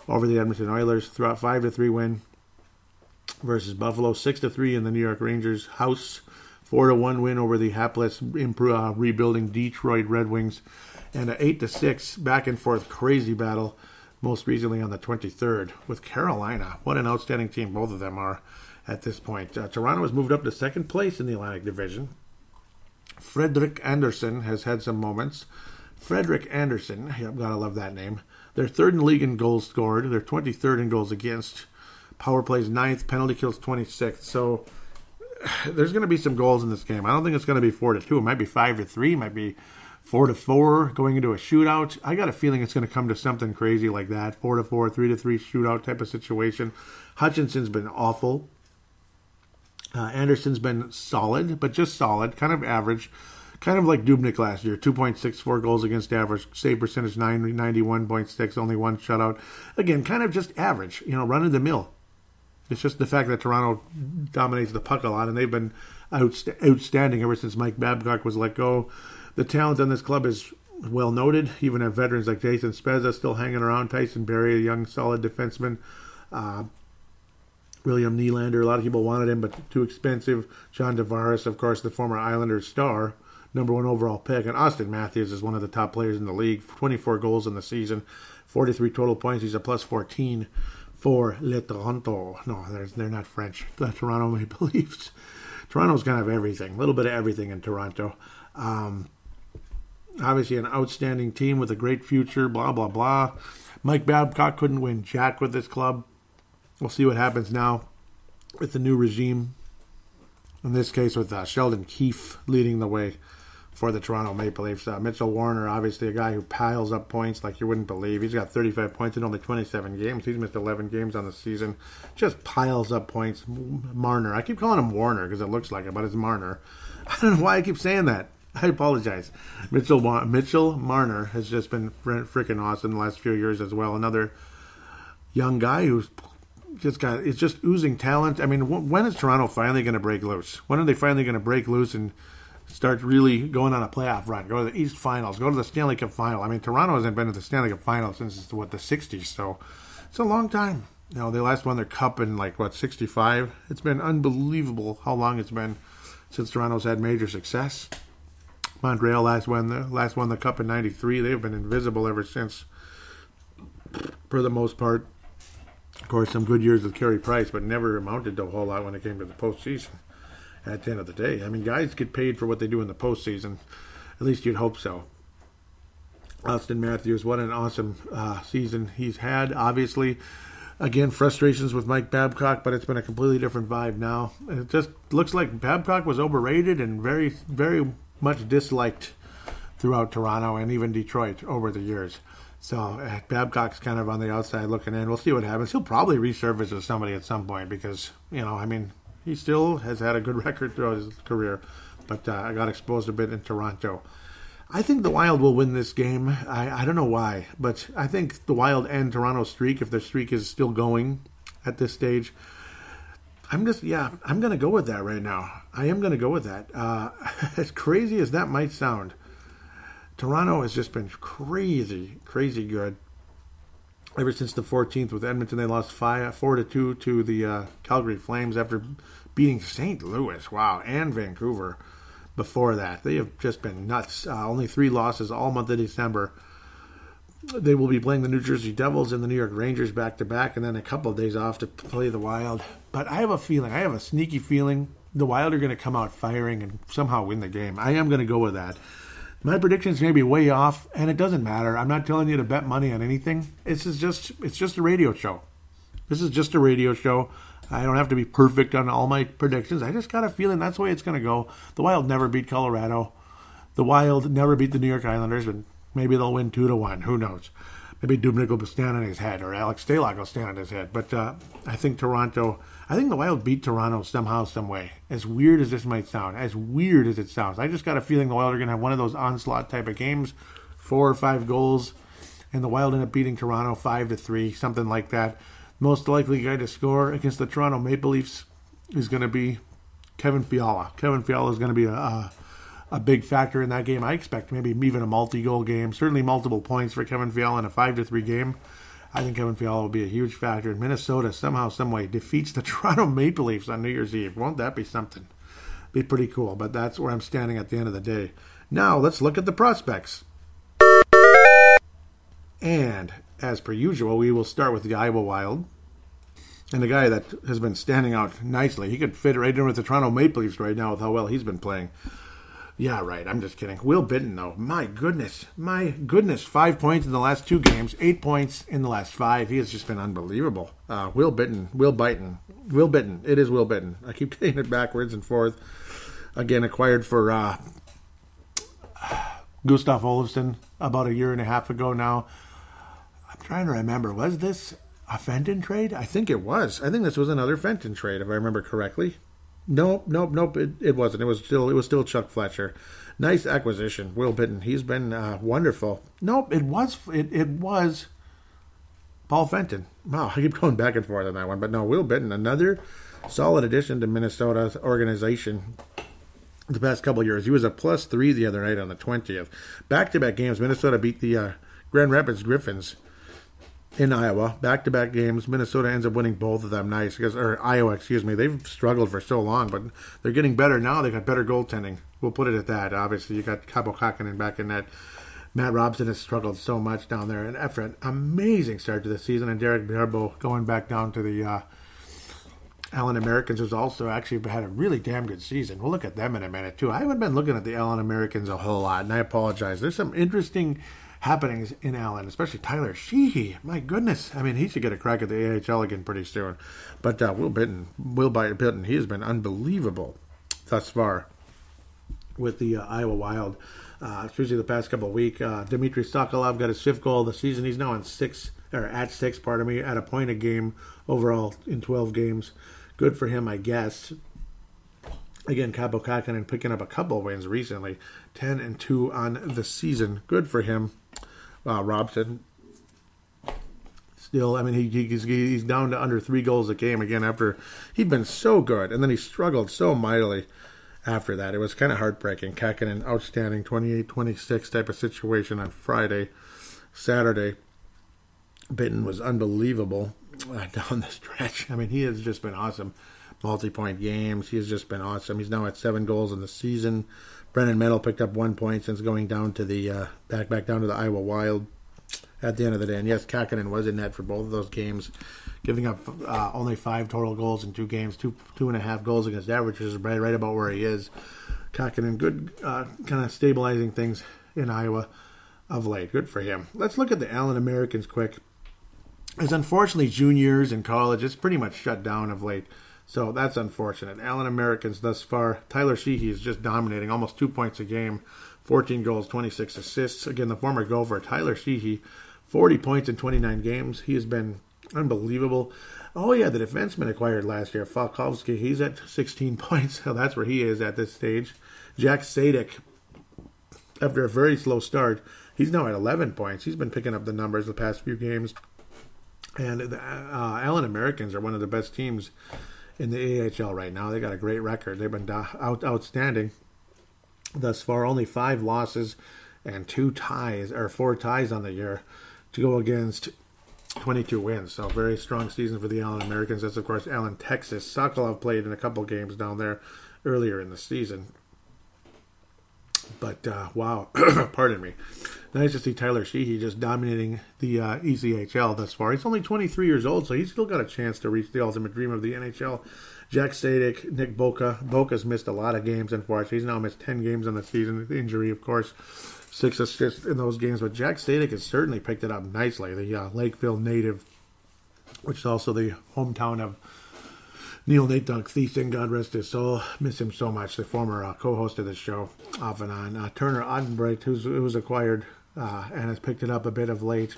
over the Edmonton Oilers. 5-3 win versus Buffalo. 6-3 in the New York Rangers' house. 4-1 win over the hapless rebuilding Detroit Red Wings. And an 8-6 back and forth crazy battle, most recently on the 23rd with Carolina. What an outstanding team both of them are at this point. Toronto has moved up to second place in the Atlantic Division. Frederick Anderson has had some moments. Frederick Anderson, I've got to love that name. They're third in the league in goals scored. They're 23rd in goals against. Power plays 9th. Penalty kills 26th. So there's going to be some goals in this game. I don't think it's going to be 4-2. It might be 5-3. It might be 4-4 going into a shootout. I got a feeling it's going to come to something crazy like that. 4-4, 3-3 shootout type of situation. Hutchinson's been awful. Anderson's been solid, but just solid, kind of average. Kind of like Dubnyk last year. 2.64 goals against average. Save percentage 91.6. Only one shutout. Again, kind of just average. Run of the mill. It's just the fact that Toronto dominates the puck a lot, and they've been outstanding ever since Mike Babcock was let go. The talent on this club is well noted. Even have veterans like Jason Spezza still hanging around. Tyson Barrie, a young, solid defenseman. William Nylander, a lot of people wanted him, but too expensive. John Tavares, of course, the former Islanders star. number 1 overall pick. And Austin Matthews is one of the top players in the league. 24 goals in the season, 43 total points. He's a plus 14 for Le Toronto. No, they're not French. The Toronto Maple Leafs. Toronto's kind of everything. A little bit of everything in Toronto. Obviously an outstanding team with a great future, blah, blah, blah. Mike Babcock couldn't win jack with this club. We'll see what happens now with the new regime. In this case, with Sheldon Keefe leading the way for the Toronto Maple Leafs. Mitchell Warner, obviously a guy who piles up points like you wouldn't believe. He's got 35 points in only 27 games. He's missed 11 games on the season. Just piles up points. Marner. I keep calling him Warner because it looks like it, but it's Marner. I don't know why I keep saying that. I apologize. Mitchell Marner has just been freaking awesome the last few years as well. Another young guy who's it's just oozing talent. I mean, when is Toronto finally going to break loose? When are they finally going to break loose and start really going on a playoff run? Go to the East Finals. Go to the Stanley Cup Final. I mean, Toronto hasn't been to the Stanley Cup Final since, the 60s, so it's a long time. They last won their cup in, 65? It's been unbelievable how long it's been since Toronto's had major success. Montreal last won the cup in 93. They've been invisible ever since, for the most part. Of course, some good years with Carey Price, but never amounted to a whole lot when it came to the postseason. At the end of the day, I mean, guys get paid for what they do in the postseason. At least you'd hope so. Austin Matthews, what an awesome season he's had. Obviously, again, frustrations with Mike Babcock, but it's been a completely different vibe now. It just looks like Babcock was overrated and very, very much disliked throughout Toronto and even Detroit over the years. So Babcock's kind of on the outside looking in. We'll see what happens. He'll probably resurface as somebody at some point because, he still has had a good record throughout his career. But I got exposed a bit in Toronto. I think the Wild will win this game. I don't know why, but I think the Wild end Toronto's streak if their streak is still going at this stage. I'm going to go with that right now. I am going to go with that. As crazy as that might sound, Toronto has just been crazy, crazy good. Ever since the 14th with Edmonton, they lost 4-2 to the Calgary Flames after beating St. Louis, and Vancouver before that. They have just been nuts. Only 3 losses all month of December. They will be playing the New Jersey Devils and the New York Rangers back-to-back, and then a couple of days off to play the Wild. But I have a sneaky feeling the Wild are going to come out firing and somehow win the game. I am going to go with that. My predictions may be way off, and it doesn't matter. I'm not telling you to bet money on anything. It's just a radio show. This is just a radio show. I don't have to be perfect on all my predictions. I just got a feeling that's the way it's going to go. The Wild never beat Colorado. The Wild never beat the New York Islanders, but maybe they'll win 2-1. Who knows? Maybe Dubnyk will stand on his head, or Alex Stalock will stand on his head. But I think the Wild beat Toronto somehow, some way. As weird as this might sound, as weird as it sounds, I just got a feeling the Wild are going to have one of those onslaught type of games, 4 or 5 goals, and the Wild end up beating Toronto 5-3, something like that. Most likely guy to score against the Toronto Maple Leafs is going to be Kevin Fiala. Kevin Fiala is going to be a big factor in that game. I expect maybe even a multi-goal game, certainly multiple points for Kevin Fiala in a 5-3 game. I think Kevin Fiala will be a huge factor. And Minnesota somehow, someway defeats the Toronto Maple Leafs on New Year's Eve. Won't that be something? Be pretty cool, but that's where I'm standing at the end of the day. Now, let's look at the prospects. And, as per usual, we will start with the Iowa Wild. And the guy that has been standing out nicely. He could fit right in with the Toronto Maple Leafs right now with how well he's been playing. Yeah, right. I'm just kidding. Will Bitton, though. My goodness. 5 points in the last 2 games. 8 points in the last 5. He has just been unbelievable. Will Bitton. It is Will Bitton. I keep getting it backwards and forth. Again, acquired for Gustav Olofsson about a year and a half ago now. I'm trying to remember. Was this a Fenton trade? I think it was. I think this was another Fenton trade, if I remember correctly. Nope. It wasn't. It was still Chuck Fletcher. Nice acquisition, Will Bitton. He's been wonderful. Nope, it was Paul Fenton. Wow, I keep going back and forth on that one, but no, Will Bitton, another solid addition to Minnesota's organization. The past couple of years, he was a +3 the other night on the 20th. Back-to-back games, Minnesota beat the Grand Rapids Griffins in Iowa, back-to-back games. Minnesota ends up winning both of them. Nice, or Iowa, excuse me. They've struggled for so long, but they're getting better now. They got better goaltending. We'll put it at that. Obviously, you got Kaapo Kähkönen back in net. Matt Robson has struggled so much down there, and after an amazing start to the season, and Derek Barbeau going back down to the Allen Americans, who's also actually had a really damn good season. We'll look at them in a minute, too. I haven't been looking at the Allen Americans a whole lot, and I apologize. There's some interesting happenings in Allen, especially Tyler Sheehy. My goodness. I mean, he should get a crack at the AHL again pretty soon. But Will Bitton, he has been unbelievable thus far with the Iowa Wild. Especially the past couple of weeks. Dmitry Sokolov got his 5th goal of the season. He's now at 6, at a point a game overall in 12 games. Good for him, I guess. Again, Kaapo Kähkönen picking up a couple of wins recently. 10-2 on the season. Good for him. Robson. Still, I mean, he's down to under 3 goals a game again after he'd been so good. And then he struggled so mightily after that. It was kind of heartbreaking. Kähkönen, outstanding 28-26 type of situation on Friday. Saturday, Bitton was unbelievable down the stretch. I mean, he has just been awesome. Multi-point games. He has just been awesome. He's now at 7 goals in the season. Brennan Medal picked up 1 point since going down to the back down to the Iowa Wild at the end of the day. And yes, Kähkönen was in net for both of those games, giving up only 5 total goals in 2 games, 2.5 goals against average, which is right about where he is. Kähkönen, good kind of stabilizing things in Iowa of late. Good for him. Let's look at the Allen Americans quick. As unfortunately, juniors in college, it's pretty much shut down of late. So that's unfortunate. Allen Americans thus far, Tyler Sheehy is just dominating, almost 2 points a game, 14 goals, 26 assists. Again, the former Gopher, Tyler Sheehy, 40 points in 29 games. He has been unbelievable. Oh, yeah, the defenseman acquired last year, Falkowski, he's at 16 points. So that's where he is at this stage. Jack Sadek, after a very slow start, he's now at 11 points. He's been picking up the numbers the past few games. And the Allen Americans are one of the best teams in the AHL right now. They got a great record. They've been outstanding thus far. Only 5 losses and 4 ties on the year to go against 22 wins. So very strong season for the Allen Americans. That's, of course, Allen, Texas. Sokolov played in a couple games down there earlier in the season. But, wow, pardon me. Nice to see Tyler Sheehy just dominating the ECHL thus far. He's only 23 years old, so he's still got a chance to reach the ultimate dream of the NHL. Jack Sadek, Nick Boca. Boca's missed a lot of games, unfortunately. He's now missed 10 games on the season. The injury, of course, 6 assists in those games. But Jack Sadek has certainly picked it up nicely. The Lakeville native, which is also the hometown of Neil Nate Dunk Thiessen, God rest his soul. Miss him so much. The former co-host of the show, off and on. Turner Ottenbreit, who was acquired and has picked it up a bit of late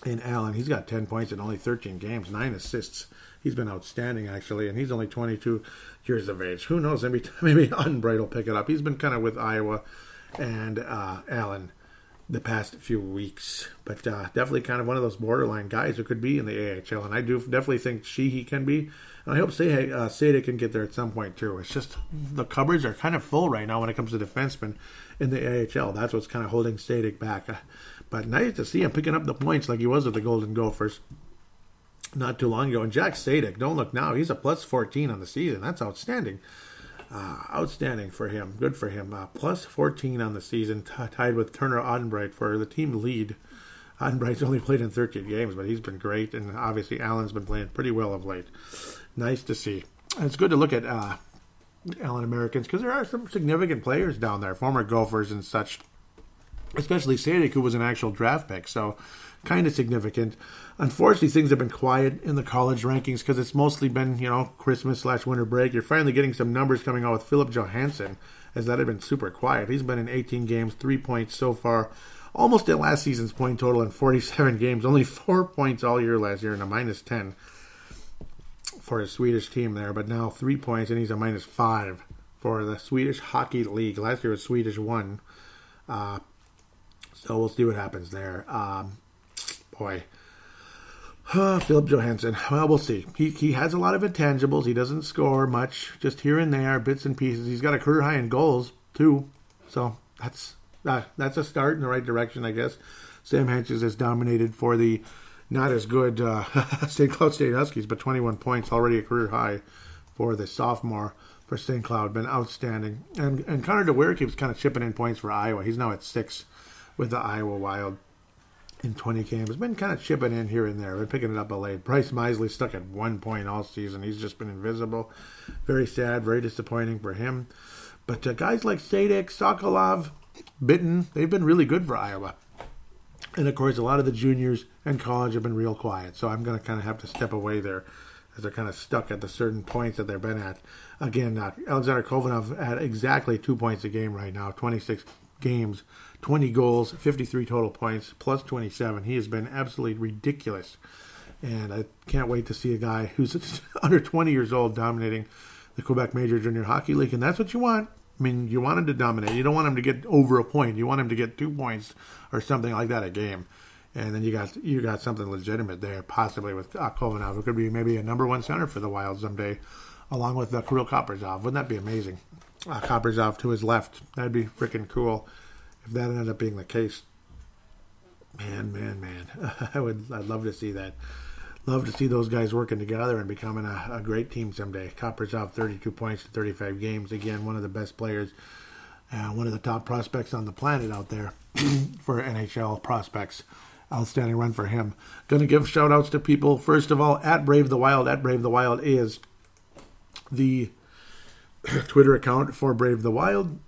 in Allen. He's got 10 points in only 13 games, 9 assists. He's been outstanding, actually, and he's only 22 years of age. Who knows? Maybe Ottenbreit will pick it up. He's been kind of with Iowa and Allen the past few weeks, but definitely kind of one of those borderline guys who could be in the AHL, and I do definitely think Sheehy can be, and I hope Sadek can get there at some point too. It's just the cupboards are kind of full right now when it comes to defensemen in the AHL. That's what's kind of holding Sadek back, but nice to see him picking up the points like he was with the Golden Gophers not too long ago. And Jack Sadek, don't look now, he's a plus 14 on the season. That's outstanding. Outstanding for him. Good for him. Plus 14 on the season, tied with Turner Ottenbreit for the team lead. Ottenbreit's only played in 13 games, but he's been great, and obviously Allen's been playing pretty well of late. Nice to see. And it's good to look at Allen Americans because there are some significant players down there, former Gophers and such, especially Sadek, who was an actual draft pick, so kind of significant. Unfortunately, things have been quiet in the college rankings because it's mostly been, Christmas/winter break. You're finally getting some numbers coming out with Philip Johansson, as that had been super quiet. He's been in 18 games, 3 points so far, almost at last season's point total in 47 games. Only 4 points all year last year and a minus 10 for his Swedish team there. But now 3 points, and he's a minus 5 for the Swedish Hockey League. Last year was Swedish 1. So we'll see what happens there. Philip Johansson. Well, we'll see. He has a lot of intangibles. He doesn't score much, just here and there, bits and pieces. He's got a career high in goals, too. So that's a start in the right direction, I guess. Sam Henches has dominated for the not as good St. Cloud State Huskies, but 21 points, already a career high for the sophomore for St. Cloud. Been outstanding. And Connor DeWeer keeps kind of chipping in points for Iowa. He's now at 6 with the Iowa Wild in 20 games. Been kind of chipping in here and there. Been picking it up a late. Bryce Misley stuck at 1 point all season. He's just been invisible. Very sad, very disappointing for him. But guys like Sadek, Sokolov, Bitten, they've been really good for Iowa. And, of course, a lot of the juniors in college have been real quiet. So I'm going to kind of have to step away there as they're kind of stuck at the certain points that they've been at. Again, Alexander Kovanov at exactly 2 points a game right now, 26 games, 20 goals, 53 total points, plus 27. He has been absolutely ridiculous. And I can't wait to see a guy who's under 20 years old dominating the Quebec Major Junior Hockey League. And that's what you want. I mean, you want him to dominate. You don't want him to get over a point. You want him to get 2 points or something like that a game. And then you got something legitimate there, possibly with Kovanov, who could be maybe a number one center for the Wild someday, along with Kirill Kaprizov. Wouldn't that be amazing? Kaprizov to his left. That'd be freaking cool if that ended up being the case. Man. I'd love to see that. Love to see those guys working together and becoming a great team someday. Kaprizov, 32 points in 35 games. Again, one of the best players, one of the top prospects on the planet out there for NHL prospects. Outstanding run for him. Going to give shout-outs to people. First of all, at Brave the Wild. At Brave the Wild is the Twitter account for Brave the Wild.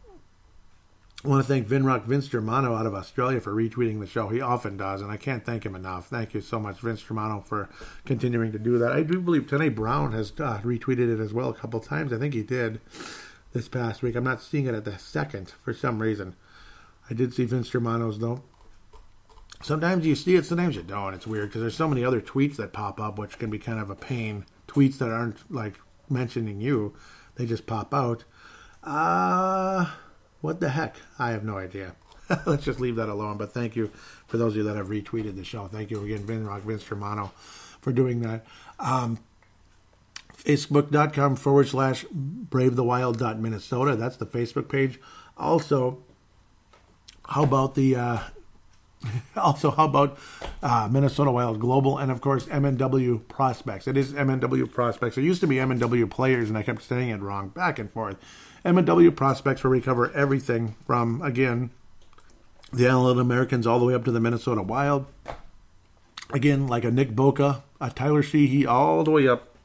I want to thank Vince Germano out of Australia for retweeting the show. He often does, and I can't thank him enough. Thank you so much, Vince Germano, for continuing to do that. I do believe Tene Brown has retweeted it as well a couple times. I think he did this past week. I'm not seeing it at the second for some reason. I did see Vince Germano's, though. Sometimes you see it, sometimes you don't. It's weird because there's so many other tweets that pop up, which can be kind of a pain. Tweets that aren't, like, mentioning you. They just pop out. What the heck? I have no idea. Let's just leave that alone. But thank you for those of you that have retweeted the show. Thank you again, Vince Germano, for doing that. Facebook.com/BraveTheWild.Minnesota. That's the Facebook page. Also, how about Minnesota Wild Global and, of course, MNW Prospects. It is MNW Prospects. It used to be MNW Players, and I kept saying it wrong back and forth. MNW Prospects, where we cover everything from, again, the Allen Americans all the way up to the Minnesota Wild. Again, like a Nick Boca, a Tyler Sheehy, all the way up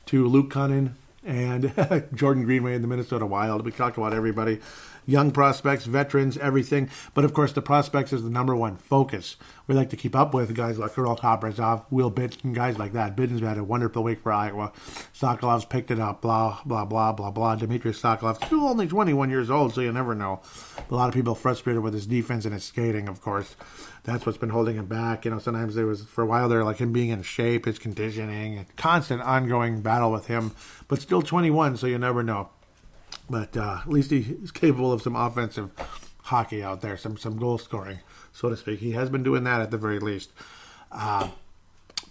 to Luke Cunnin and Jordan Greenway in the Minnesota Wild. We talked about everybody. Young prospects, veterans, everything. But, of course, the prospects is the number one focus. We like to keep up with guys like Kirill Kaprizov, Will Bitten, guys like that. Bitten's had a wonderful week for Iowa. Sokolov's picked it up, blah, blah, blah, blah, blah. Dmitry Sokolov, still only 21 years old, so you never know. A lot of people frustrated with his defense and his skating, of course. That's what's been holding him back. You know, sometimes there was, for a while there, like him being in shape, his conditioning, a constant ongoing battle with him. But still 21, so you never know. But at least he's capable of some offensive hockey out there, some goal scoring, so to speak. He has been doing that at the very least. But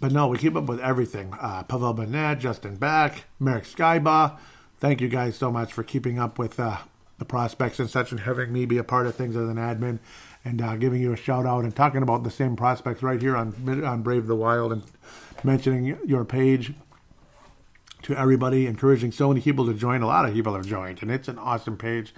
no, we keep up with everything. Pavel Bennett, Justin Beck, Marek Skyba. Thank you guys so much for keeping up with the prospects and such, and having me be a part of things as an admin, and giving you a shout out and talking about the same prospects right here on Brave the Wild, and mentioning your page to everybody, encouraging so many people to join. A lot of people have joined, and it's an awesome page.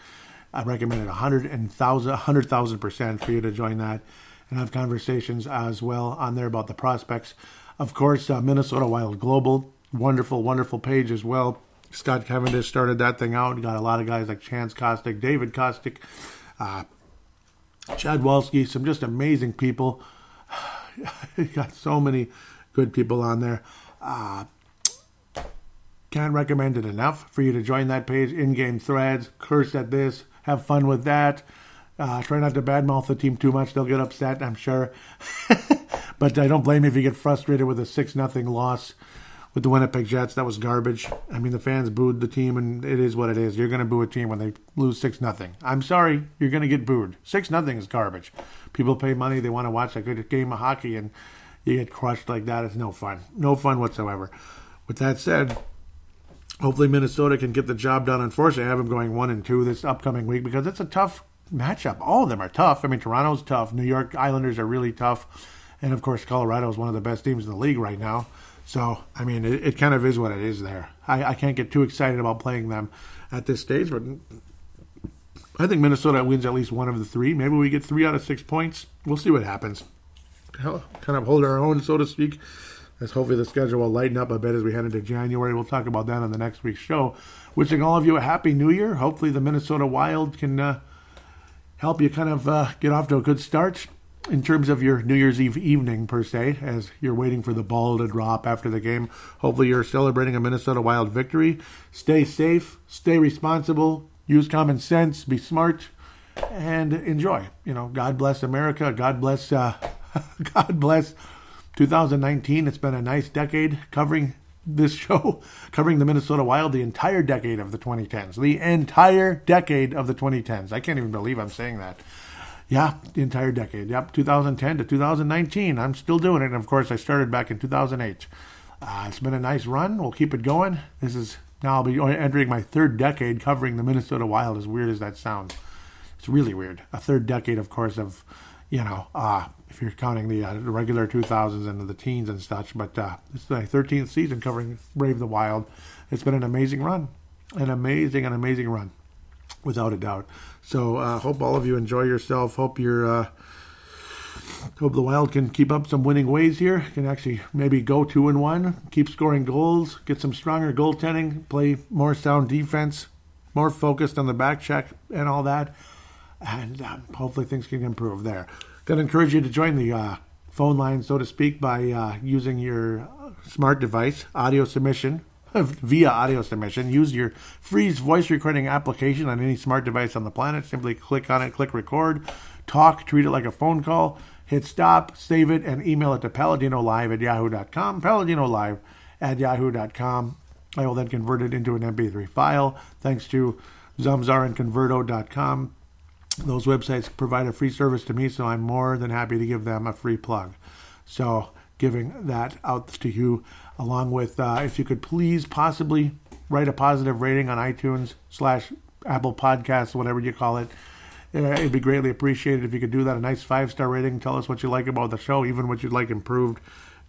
I recommend it 100,000% for you to join that and have conversations as well on there about the prospects. Of course, Minnesota Wild Global, wonderful, wonderful page as well. Scott Cavendish started that thing out. Got a lot of guys like Chance Kostick, David Kostick, Chad Walski, some just amazing people. Got so many good people on there. Can't recommend it enough for you to join that page. In-game threads, curse at this, have fun with that. Try not to badmouth the team too much. They'll get upset, I'm sure. But I don't blame you if you get frustrated with a 6-0 loss with the Winnipeg Jets. That was garbage. I mean, the fans booed the team, and it is what it is. You're going to boo a team when they lose 6-0. I'm sorry, you're going to get booed. 6-0 is garbage. People pay money. They want to watch a good game of hockey, and you get crushed like that. It's no fun. No fun whatsoever. With that said, hopefully Minnesota can get the job done. Unfortunately, I have them going 1-2 this upcoming week because it's a tough matchup. All of them are tough. I mean, Toronto's tough. New York Islanders are really tough. And, of course, Colorado is one of the best teams in the league right now. So, I mean, it kind of is what it is there. I can't get too excited about playing them at this stage, but I think Minnesota wins at least one of the three. Maybe we get 3 out of 6 points. We'll see what happens. Kind of hold our own, so to speak, as hopefully the schedule will lighten up a bit as we head into January. We'll talk about that on the next week's show. Wishing all of you a happy New Year. Hopefully the Minnesota Wild can help you kind of get off to a good start in terms of your New Year's Eve evening, per se, as you're waiting for the ball to drop after the game. Hopefully you're celebrating a Minnesota Wild victory. Stay safe, stay responsible, use common sense, be smart, and enjoy. God bless America. God bless God bless 2019. It's been a nice decade covering this show, covering the Minnesota Wild, the entire decade of the 2010s. The entire decade of the 2010s. I can't even believe I'm saying that. Yeah, the entire decade. Yep, 2010 to 2019. I'm still doing it. And, of course, I started back in 2008. It's been a nice run. We'll keep it going. Now I'll be entering my third decade covering the Minnesota Wild, as weird as that sounds. It's really weird. A third decade, of course, of, if you're counting the regular 2000s and the teens and such. But this is my 13th season covering Brave the Wild. It's been an amazing run. An amazing run, without a doubt. So hope all of you enjoy yourself. Hope the Wild can keep up some winning ways here. Can actually maybe go 2-1, keep scoring goals, get some stronger goaltending, play more sound defense, more focused on the back check and all that. And hopefully things can improve there. Going to encourage you to join the phone line, so to speak, by using your smart device, audio submission, via audio submission. Use your Freeze voice recording application on any smart device on the planet. Simply click on it, click record, talk, treat it like a phone call, hit stop, save it, and email it to paladinolive@yahoo.com, paladinolive@yahoo.com. I will then convert it into an MP3 file, thanks to Zamzar and Converto.com. Those websites provide a free service to me, so I'm more than happy to give them a free plug. So giving that out to you, along with if you could please possibly write a positive rating on iTunes / Apple Podcasts, whatever you call it. It'd be greatly appreciated if you could do that. A nice 5-star rating. Tell us what you like about the show, even what you'd like improved.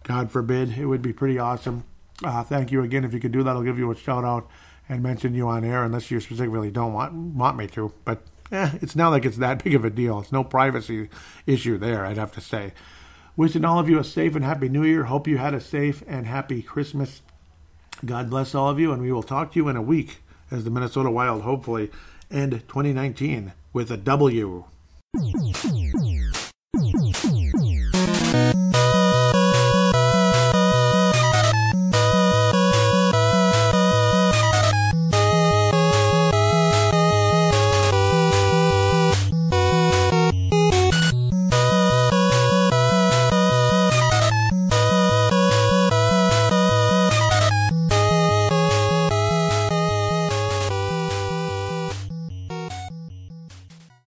God forbid. It would be pretty awesome. Thank you again. If you could do that, I'll give you a shout out and mention you on air, unless you specifically don't want me to. But it's not like it's that big of a deal. It's no privacy issue there, I'd have to say. Wishing all of you a safe and happy New Year. Hope you had a safe and happy Christmas. God bless all of you, and we will talk to you in a week as the Minnesota Wild hopefully end 2019 with a W.